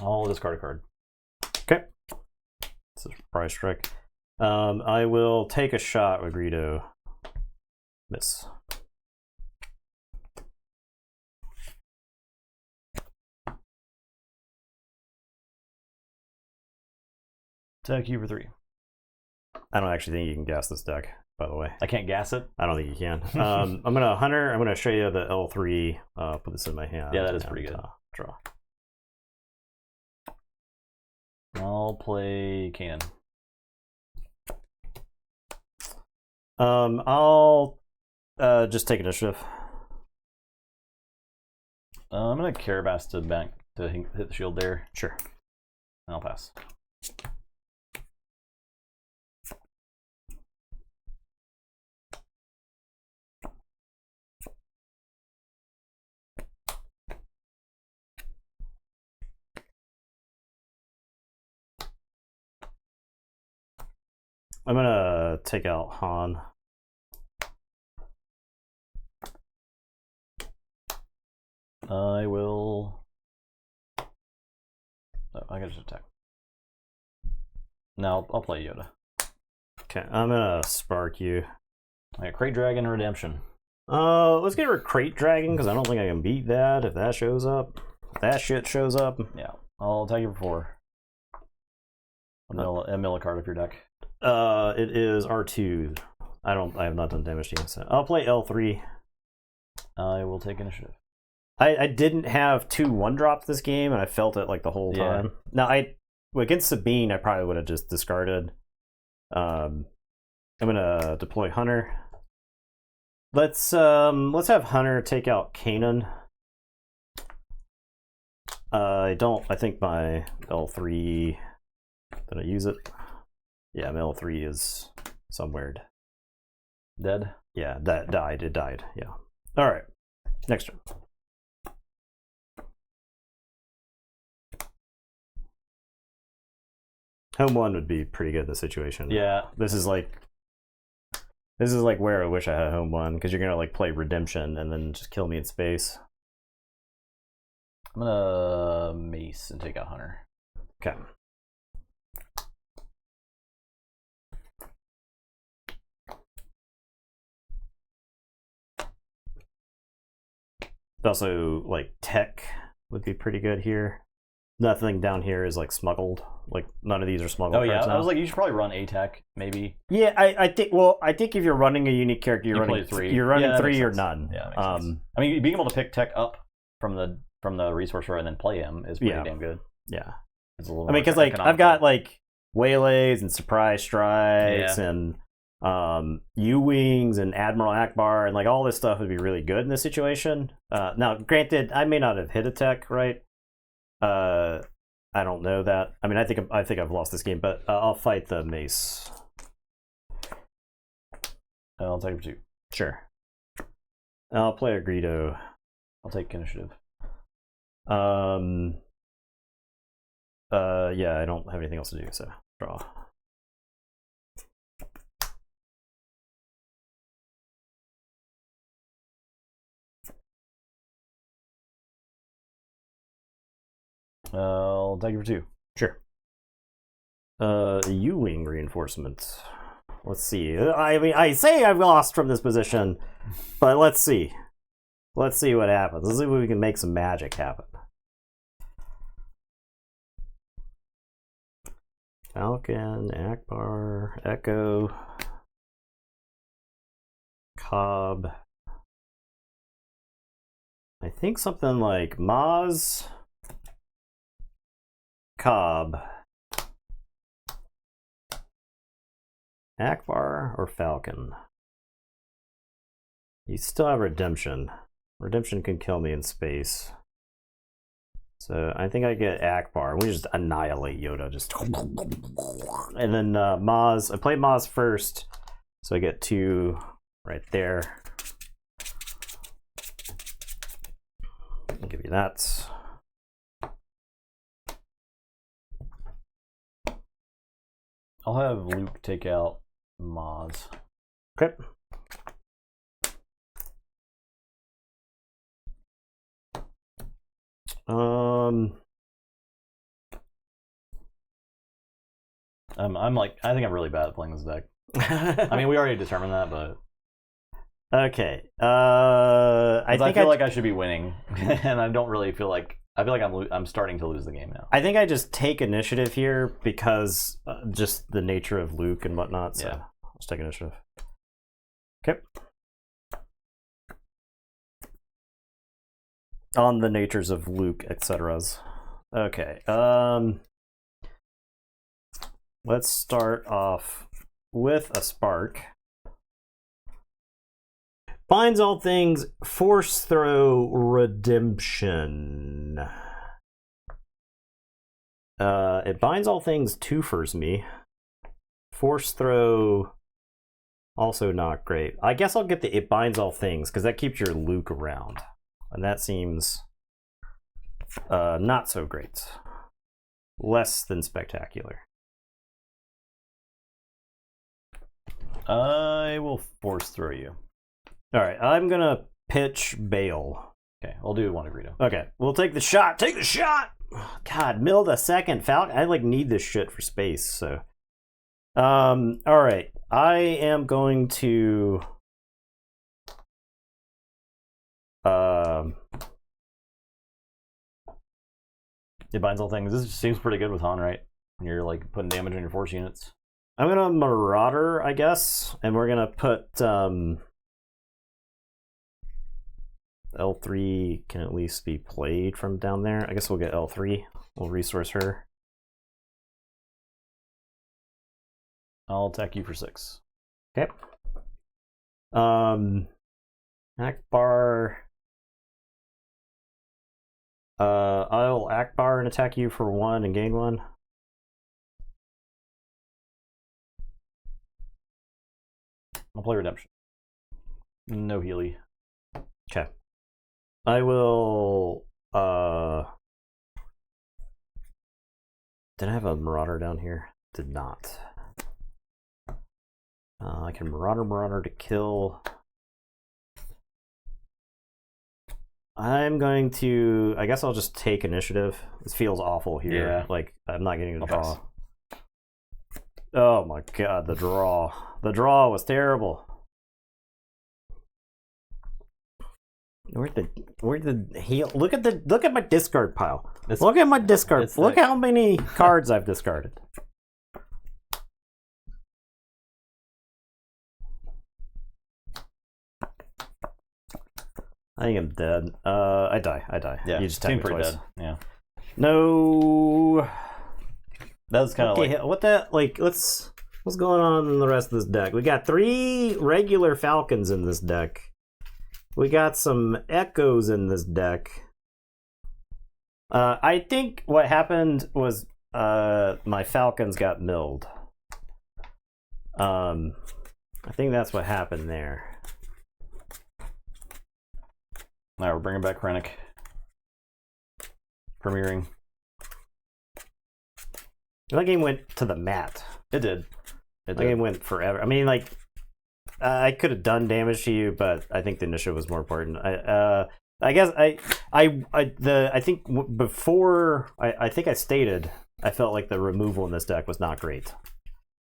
I'll discard a card. Okay. This is prize strike. I will take a shot with Greedo. Miss. Attack you for 3. I don't actually think you can gas this deck, by the way. I can't gas it. I don't think you can. I'm gonna Hunter. I'm gonna show you the L3. Put this in my hand. Yeah, that is pretty good. Draw. I'll play Kanan. I'll just take initiative. I'm gonna Carabas to bank to hit the shield there. Sure. And I'll pass. I'm gonna take out Han. I will. Oh, I gotta just attack. No, I'll play Yoda. Okay, I'm gonna spark you. I got Crate Dragon Redemption. Let's get rid of Crate Dragon because I don't think I can beat that if that shows up. If that shit shows up. Yeah, I'll attack you for 4. A mill a card of your deck. It is R2. I have not done damage to you, so I'll play L3. I will take initiative. I didn't have 2 1-drops this game, and I felt it like the whole time. Now against Sabine, I probably would have just discarded. I'm gonna deploy Hunter. Let's have Hunter take out Kanan. I think my L3. Did I use it? Yeah, my L3 is somewhere. Dead? Yeah, that died. It died. Yeah. All right. Next turn. Home 1 would be pretty good in this situation. Yeah. This is like where I wish I had home 1 because you're gonna like play Redemption and then just kill me in space. I'm gonna Mace and take out Hunter. Okay. Also, like tech would be pretty good here. Nothing down here is like smuggled. Like none of these are smuggled. Oh yeah, cards now. I was like, you should probably run A-Tech, maybe. Yeah, I think. Well, I think if you're running a unique character, you're running 3. You're running Yeah, 3 or sense. none. Yeah, that makes sense. I mean, being able to pick tech up from the resource row and then play him is pretty damn good. Yeah. It's a little. I mean, because like I've got like waylays and surprise strikes and U-wings and Admiral Akbar and like all this stuff would be really good in this situation. Now, granted, I may not have hit a tech, right? I don't know that. I mean, I think I've lost this game, but I'll fight the Mace. I'll take him for 2. Sure. I'll play a Greedo. I'll take initiative. Yeah, I don't have anything else to do, so draw. I'll take it for 2. Sure. U-wing reinforcements. Let's see. I mean, I say I've lost from this position, but let's see. Let's see what happens. Let's see if we can make some magic happen. Falcon, Akbar, Echo, Cobb. I think something like Maz, Cobb, Akbar, or Falcon. You still have Redemption. Redemption can kill me in space. So I think I get Akbar. We just annihilate Yoda. Just and then Maz. I played Maz first, so I get 2 right there. I'll give you that. I'll have Luke take out Maz. Okay. I'm like, I think I'm really bad at playing this deck. I mean, we already determined that, but okay. I feel like I should be winning, and I don't really feel like. I feel like I'm starting to lose the game now. I think I just take initiative here because just the nature of Luke and whatnot. So yeah. Let's take initiative. Okay. On the natures of Luke, etc. Okay. Let's start off with a spark. Binds all things, force throw, redemption. It binds all things, 2-fers me. Force throw, also not great. I guess I'll get the it binds all things because that keeps your Luke around, and that seems not so great. Less than spectacular. I will force throw you. All right, I'm gonna pitch bail. Okay, I'll do one Agrito. Okay, we'll take the shot. Take the shot. God, milled a second Falcon. I like need this shit for space. So, all right, I am going to It binds all things. This seems pretty good with Han, right? When you're like putting damage on your force units. I'm gonna Marauder, I guess, and we're gonna put L3 can at least be played from down there. I guess we'll get L3. We'll resource her. I'll attack you for 6. Okay. Akbar. I'll Akbar and attack you for 1 and gain 1. I'll play Redemption. No Healy. Okay. I will did I have a Marauder down here? Did not. I can Marauder to kill. I'm going to, I guess I'll just take initiative. This feels awful here. Yeah. Like, I'm not getting a draw. Pass. Oh my god, the draw. The draw was terrible. Where'd the heal? Look at my discard pile. Look at my discard. Look how many cards I've discarded. I think I'm dead. I die. Yeah, you just tapped me pretty twice. dead. Yeah. No. That was kind of like what that like. What's going on in the rest of this deck? We got 3 regular Falcons in this deck. We got some Echoes in this deck. I think what happened was my Falcons got milled. I think that's what happened there. All right, we're bringing back Krennic. Premiering. That game went to the mat. It did. That game went forever. I mean, like, I could have done damage to you, but I think the initiative was more important. I guess I think before I think I stated I felt like the removal in this deck was not great.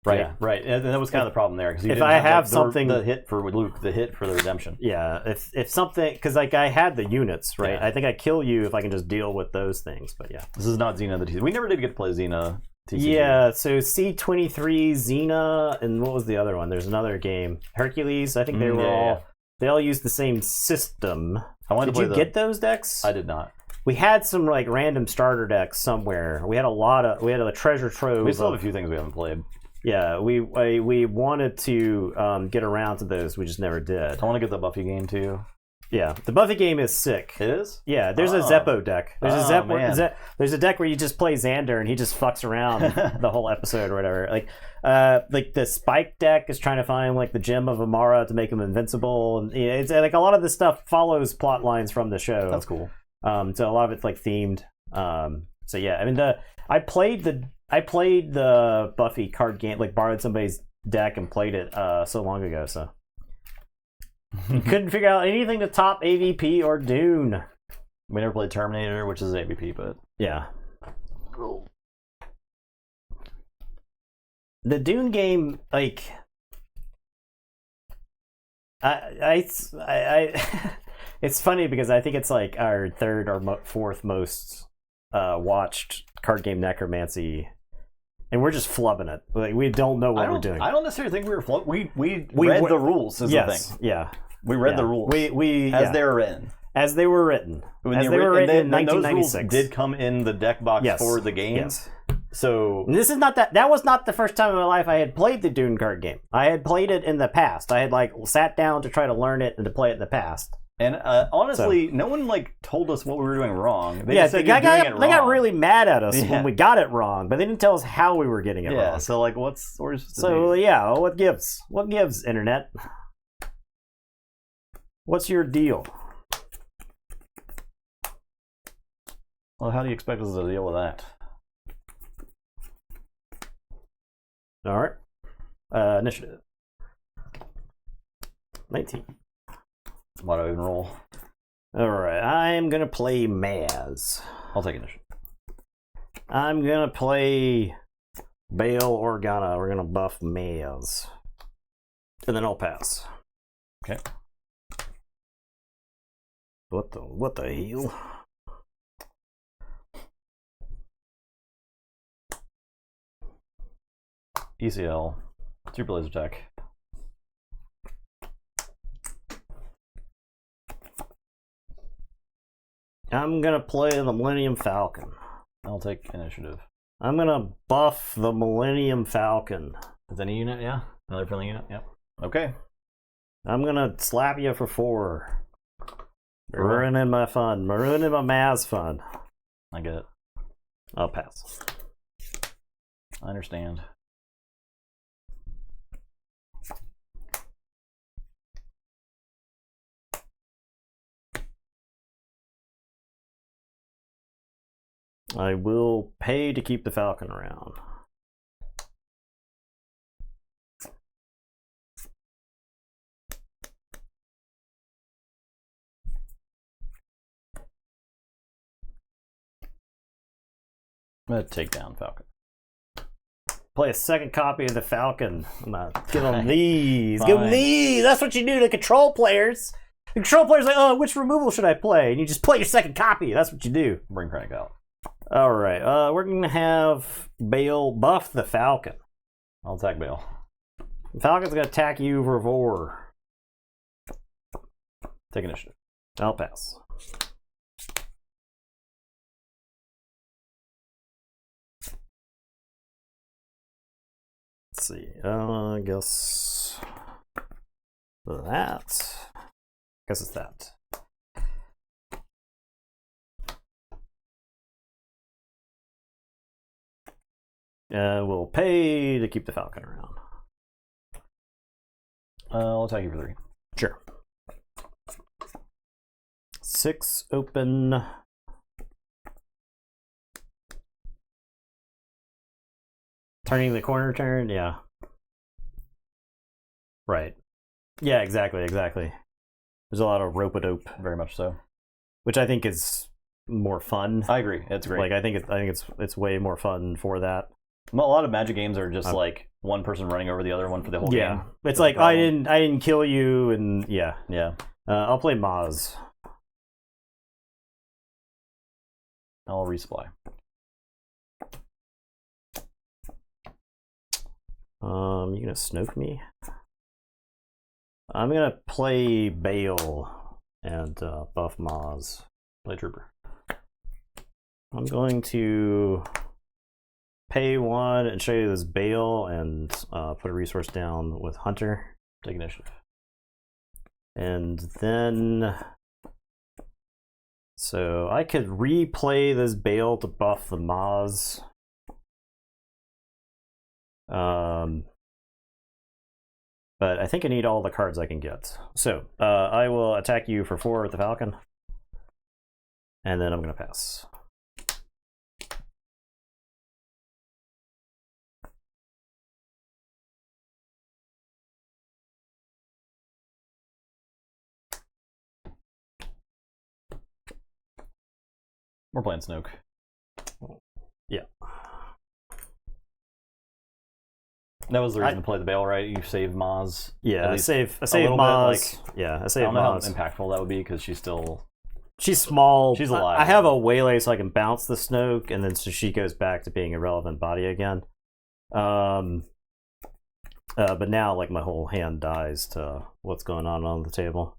Right, Yeah. right, and that was kind of the problem there because If I have something, the hit for Luke, the hit for the redemption. Yeah, if something, because like I had the units, right? Yeah. I think I kill you if I can just deal with those things. But yeah, This is not Xena the T. We never did get to play Xena TCG. Yeah, so C23, Xena, and what was the other one? There's another game, Hercules. I think they were all they all used the same system. Did you get those decks? I did not. We had some like random starter decks somewhere. We had a treasure trove. We still have a few things we haven't played. Yeah, we wanted to get around to those. We just never did. I want to get the Buffy game too. Yeah, the Buffy game is sick. It is? Yeah, there's a Zeppo deck. There's there's a deck where you just play Xander and he just fucks around the whole episode or whatever. Like the Spike deck is trying to find like the gem of Amara to make him invincible, and it's like a lot of this stuff follows plot lines from the show. That's cool. So a lot of it's like themed. So yeah, I mean I played the Buffy card game, like borrowed somebody's deck and played it so long ago. So. Couldn't figure out anything to top AVP or Dune. We never played Terminator, which is AVP, but yeah. The Dune game, like, I it's funny because I think it's like our third or fourth most watched card game necromancy. And we're just flubbing it. Like we don't know what we're doing. I don't necessarily think we were we read the rules. Is the thing. Yeah. We read the rules. We as they were written. As they were written. As they were written in 1996. Those rules did come in the deck box for the game. Yes. So and this is not that was not the first time in my life I had played the Dune card game. I had played it in the past. I had like sat down to try to learn it and to play it in the past. And honestly, no one like told us what we were doing wrong. They just said they got really mad at us when we got it wrong, but they didn't tell us how we were getting it wrong. Yeah, so like what gives? What gives, internet? What's your deal? Well, how do you expect us to deal with that? All right. Initiative. 19. Why do I even roll? Alright, I'm gonna play Maz. I'll take initiative. I'm gonna play Bail Organa. We're gonna buff Maz. And then I'll pass. Okay. What the hell? ECL. 2 blaze attack. I'm gonna play the Millennium Falcon. I'll take initiative. I'm gonna buff the Millennium Falcon. Is that a unit? Yeah. Another friendly unit? Yep. Okay. I'm gonna slap you for 4. Ruining my fun. Ruining my Maz fun. I get it. I'll pass. I understand. I will pay to keep the Falcon around. I'm going to take down Falcon. Play a second copy of the Falcon. I'm gonna give them these. Give them these. That's what you do to control players. The control players are like, oh, which removal should I play? And you just play your second copy. That's what you do. Bring Crank out. All right. We're gonna have Bale buff the Falcon. I'll attack Bale. The Falcon's gonna attack you for 4. Take initiative. I'll pass. Let's see. I guess that. Guess it's that. We'll pay to keep the Falcon around. I'll attack you for 3. Sure. 6 open. Turning the corner turn, yeah. Right. Yeah, exactly. There's a lot of rope-a-dope. Very much so. Which I think is more fun. I agree. It's great. Like I think it's way more fun for that. A lot of Magic games are just like one person running over the other one for the whole game. Yeah. It's like I didn't kill you, and yeah. Yeah. I'll play Maz. I'll resupply. You gonna Snoke me? I'm gonna play Bale and buff Maz. Play Trooper. I'm going to pay 1 and show you this Bale and put a resource down with Hunter. Take initiative. And then, so I could replay this Bale to buff the Maz. But I think I need all the cards I can get. So I will attack you for 4 with the Falcon. And then I'm going to pass. We're playing Snoke. Yeah. That was the reason to play the Bale, right? You save Maz. Yeah, I save Maz. I save I don't know Maz. how impactful that would be because she's small. She's alive. I have a waylay so I can bounce the Snoke, and then so she goes back to being a relevant body again. But now, like, my whole hand dies to what's going on the table.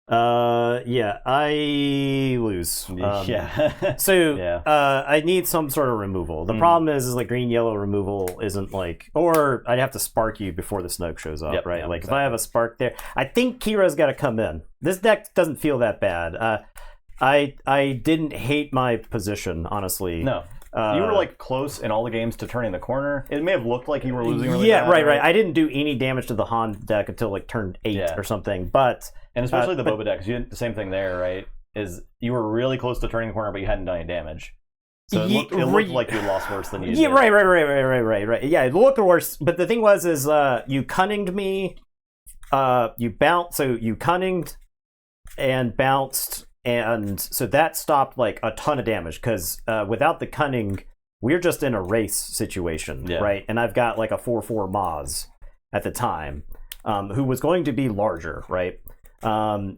Yeah, I lose. I need some sort of removal. The problem is like green yellow removal isn't like, or I'd have to spark you before the Snoke shows up, right? Yeah, like exactly. if I have a spark there, I think Kira's got to come in. This deck doesn't feel that bad. I didn't hate my position, honestly. No. You were like close in all the games to turning the corner. It may have looked like you were losing really bad, right. I didn't do any damage to the Han deck until like turn 8 or something. But and especially the Boba deck, because you did the same thing there, right? Is you were really close to turning the corner, but you hadn't done any damage. So it looked like you lost worse than you did. Right. Yeah, it looked worse. But the thing was, you cunninged me. You bounced, so you cunninged and bounced. And so that stopped like a ton of damage because without the cunning, we're just in a race situation, right? And I've got like a 4/4 Maz at the time, who was going to be larger, right? So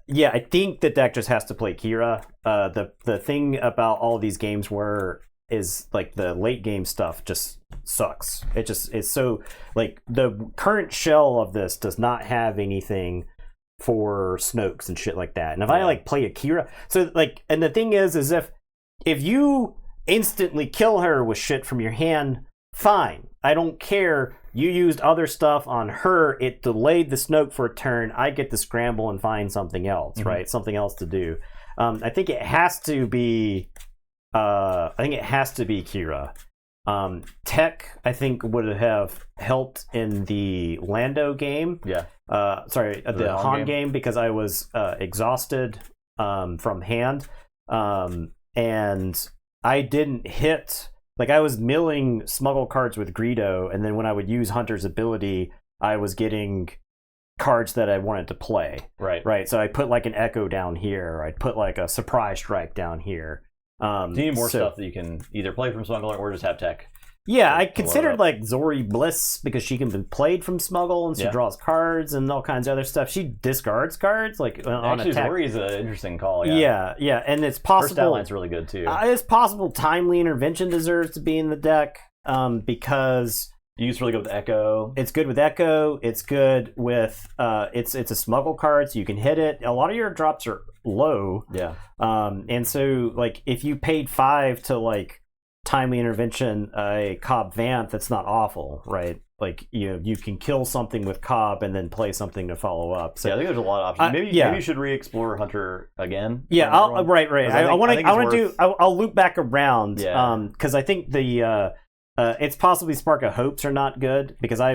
yeah, I think the deck just has to play Kira. The thing about all these games is like the late game stuff just sucks. It just is so like the current shell of this does not have anything for Snokes and shit like that. And if I like play Akira, so like, and the thing is if you instantly kill her with shit from your hand, fine. I don't care. You used other stuff on her. It delayed the Snoke for a turn. I get to scramble and find something else, right? Something else to do. I think it has to be. Kira. Tech, I think, would have helped in the Lando game. Yeah. The Han game because I was exhausted from hand, and I didn't hit. Like I was milling smuggle cards with Greedo, and then when I would use Hunter's ability, I was getting cards that I wanted to play. Right. So I put like an Echo down here. Or I'd put like a Surprise Strike down here. Do you need more stuff that you can either play from Smuggler or just have tech? Yeah, I considered like Zori Bliss because she can be played from Smuggle and she draws cards and all kinds of other stuff. She discards cards like on attack. Zori is an interesting call. Yeah, and it's possible. Her stat line's really good too. It's possible Timely Intervention deserves to be in the deck because it's really good with Echo. It's good with Echo. It's good with it's a Smuggle card, so you can hit it. A lot of your drops are low. Yeah. And so like if you paid 5 to like Timely Intervention a Cobb Vanth, that's not awful, right? Like you can kill something with Cobb and then play something to follow up. So I think there's a lot of options. Maybe you should re-explore Hunter again. Yeah, I'll loop back around. Because I think the it's possibly Spark of Hopes are not good because I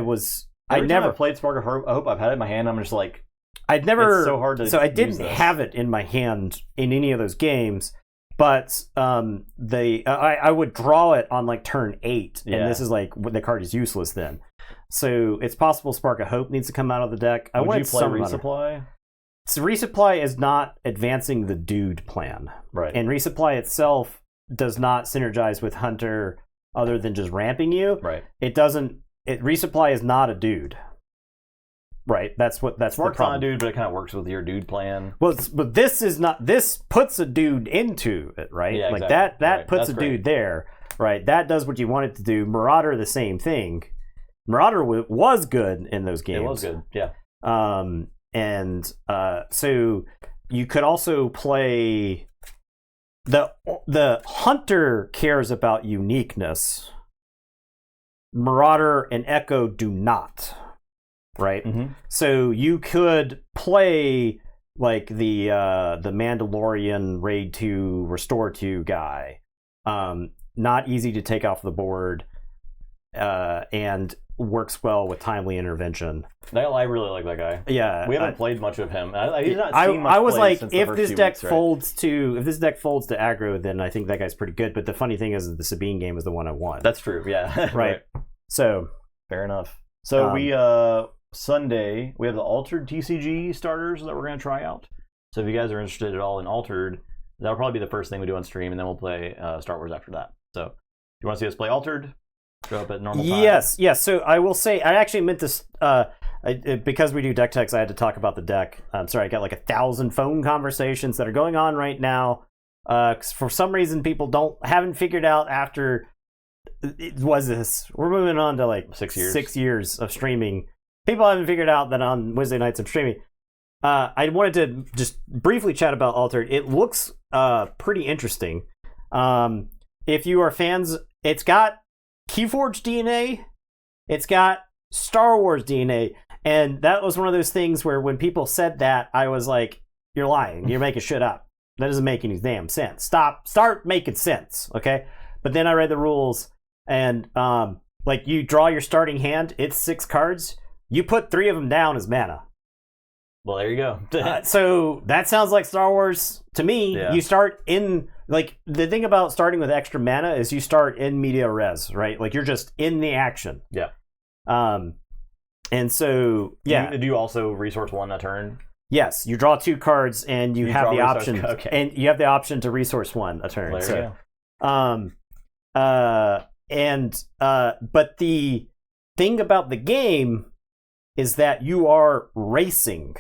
never played Spark of Hope. I've had it in my hand. I'm just like I'd never. It's so hard to. So I didn't have it in my hand in any of those games. But I would draw it on like turn 8, and this is like the card is useless then. So it's possible Spark of Hope needs to come out of the deck. Would you play Resupply? So Resupply is not advancing the dude plan, right? And Resupply itself does not synergize with Hunter other than just ramping you. Right. It doesn't. Resupply is not a dude. Right, that's the problem. Not a dude, but it kind of works with your dude plan. Well, but this is not. This puts a dude into it, right? Yeah, like exactly. that puts a dude there. right? That does what you want it to do. Marauder, the same thing. Marauder was good in those games. It was good, yeah. So you could also play the Hunter cares about uniqueness. Marauder and Echo do not, right? Mm-hmm. So you could play like the Mandalorian Raid 2 Restore 2 guy. Not easy to take off the board, and works well with timely intervention. I really like that guy. Yeah, we haven't played much of him. He's not I seen much was play like, since the if first this few deck weeks, right? folds to aggro, then I think that guy's pretty good. But the funny thing is, that the Sabine game is the one I won. That's true. Yeah. right. So fair enough. So we Sunday we have the Altered TCG starters that we're going to try out. So if you guys are interested at all in Altered, that'll probably be the first thing we do on stream, and then we'll play Star Wars after that. So if you want to see us play Altered, show up at normal time. Yes. So I will say, I actually meant to. Because we do deck techs, I had to talk about the deck. I'm sorry, I got like 1,000 phone conversations that are going on right now. 'Cause for some reason, people haven't figured out after. We're moving on to like 6 years. 6 years of streaming. People haven't figured out that on Wednesday nights I'm streaming. I wanted to just briefly chat about Altered. It looks pretty interesting. If you are fans, it's got Keyforge DNA. It's got Star Wars DNA. And that was one of those things where when people said that, I was like, you're lying. You're making shit up. That doesn't make any damn sense. Start making sense, okay? But then I read the rules, and like you draw your starting hand, it's 6 cards. You put 3 of them down as mana. Well, there you go. So that sounds like Star Wars to me. Yeah. You start in, like, the thing about starting with extra mana is you start in media res, right? Like, you're just in the action. Yeah. And so, yeah. Do you also resource 1 a turn? Yes, you draw 2 cards, and you have the option. Okay. And you have the option to resource 1 a turn. There you go. But the thing about the game is that you are racing.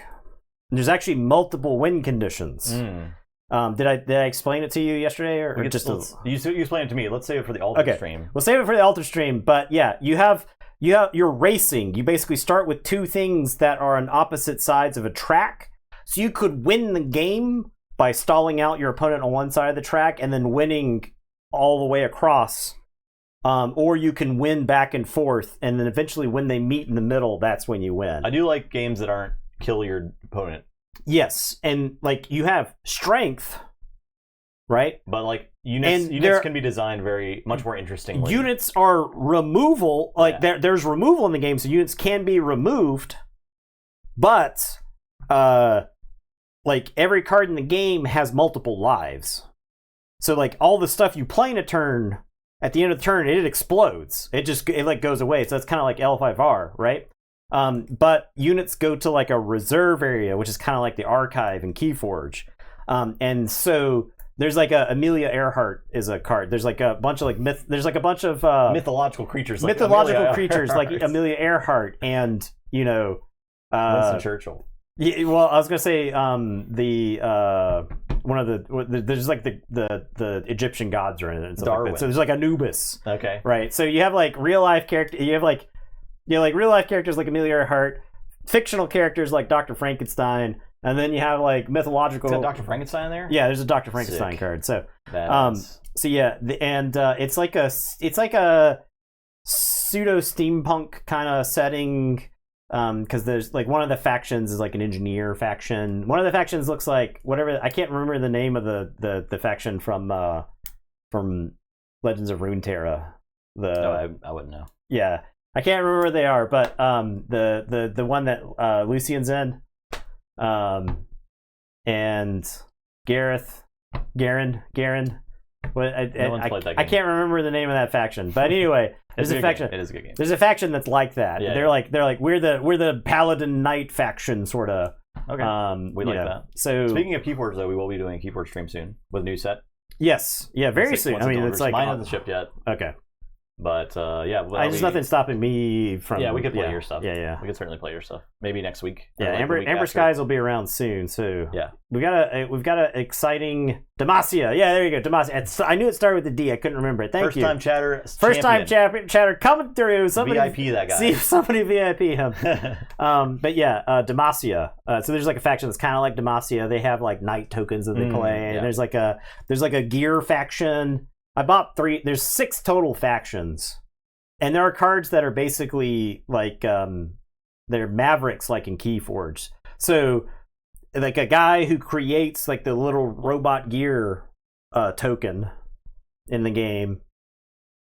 There's actually multiple win conditions. Did I explain it to you yesterday, or just you explained it to me? Let's save it for the Altered stream. We'll save it for the Altered stream. But yeah, you're racing. You basically start with 2 things that are on opposite sides of a track. So you could win the game by stalling out your opponent on one side of the track and then winning all the way across. Or you can win back and forth, and then eventually when they meet in the middle, that's when you win. I do like games that aren't kill your opponent. Yes, and like you have strength, right? But like units can be designed very much more interestingly. Units are removal, like there's removal in the game, so units can be removed, but like every card in the game has multiple lives. So like all the stuff you play in a turn, at the end of the turn, it explodes. It like goes away. So that's kind of like L5R, right? But units go to like a reserve area, which is kind of like the archive in Keyforge. And so there's like Amelia Earhart is a card. There's like a bunch of like mythological creatures, like Amelia Earhart, and Winston Churchill. Yeah, well, I was gonna say there's like the Egyptian gods are in it and stuff like that. So there's like Anubis. Okay. Right. So you have like real life characters. You have like real life characters like Amelia Earhart, fictional characters like Dr. Frankenstein, and then you have like mythological. Is that Dr. Frankenstein in there? Yeah, there's a Dr. Frankenstein card. So so yeah, it's like a pseudo steampunk kind of setting. Because there's like one of the factions is like an engineer faction. One of the factions looks like whatever, I can't remember the name of the faction from Legends of Runeterra. I wouldn't know. Yeah, I can't remember what they are, but the one that Lucian's in, and Garen. I can't remember the name of that faction, but anyway, there's a faction. It is a good game. There's a faction that's like that. Yeah, they're like we're the Paladin Knight faction, sort of. Okay, we like that. So speaking of Keyforge, though, we will be doing a Keyforge stream soon with a new set. Yes, yeah, very soon. I mean, it's like mine hasn't shipped yet. Okay. But yeah, well, there's nothing stopping me from. Yeah, we could play your stuff. Yeah. We could certainly play your stuff. Maybe next week. Yeah, Amber Skies will be around soon. So yeah, we've got a exciting Demacia. Yeah, there you go, Demacia. I knew it started with a D. I couldn't remember it. Thank you. First time chatter coming through. Somebody VIP that guy. See if somebody VIP him. But yeah, Demacia. So there's like a faction that's kind of like Demacia. They have like night tokens that they play. And there's like a gear faction. I bought 3. There's 6 total factions, and there are cards that are basically like they're Mavericks, like in Keyforge. So, like a guy who creates like the little robot gear token in the game.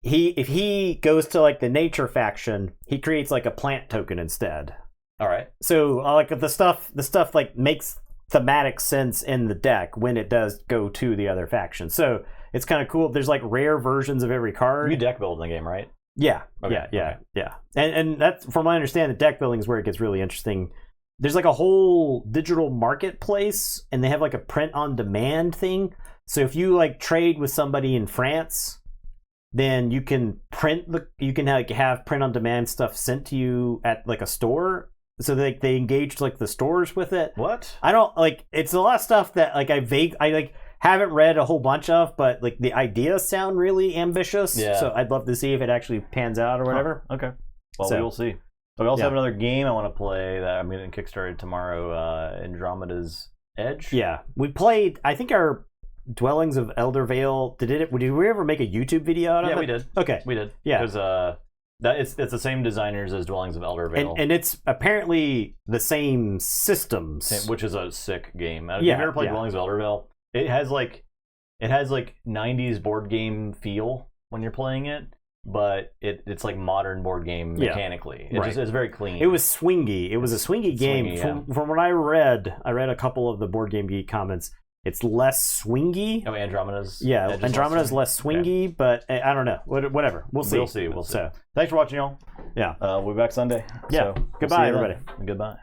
If he goes to like the nature faction, he creates like a plant token instead. All right. So like the stuff like makes thematic sense in the deck when it does go to the other faction. So it's kind of cool. There's like rare versions of every card. You deck build in the game, right? Yeah. Okay. Yeah. And that's, from my understanding, the deck building is where it gets really interesting. There's like a whole digital marketplace, and they have like a print on demand thing. So if you like trade with somebody in France, then you can have print on demand stuff sent to you at like a store. So they engage like the stores with it. What? I don't like. It's a lot of stuff that like I haven't read a whole bunch of, but like the ideas sound really ambitious. Yeah. So I'd love to see if it actually pans out or whatever. Huh. Okay. Well, we will see. So we also have another game I want to play that I'm going to kickstart tomorrow. Andromeda's Edge. Yeah, we played. I think our Dwellings of Elder Vale. Did we ever make a YouTube video out of it? Yeah, we did. Okay, we did. Yeah, because it's the same designers as Dwellings of Elder Vale, and it's apparently the same systems, which is a sick game. Have you ever played Dwellings of Elder Vale? It has like 90s board game feel when you're playing it, but it's like modern board game mechanically. It's very clean. It was swingy. It was a swingy game. From what I read a couple of the Board Game Geek comments. It's less swingy. Oh, Andromeda's. Yeah, Andromeda's less swingy, but I don't know. Whatever. We'll see. We'll see. So, thanks for watching, y'all. Yeah. We'll be back Sunday. Yeah. Goodbye, everybody. Goodbye.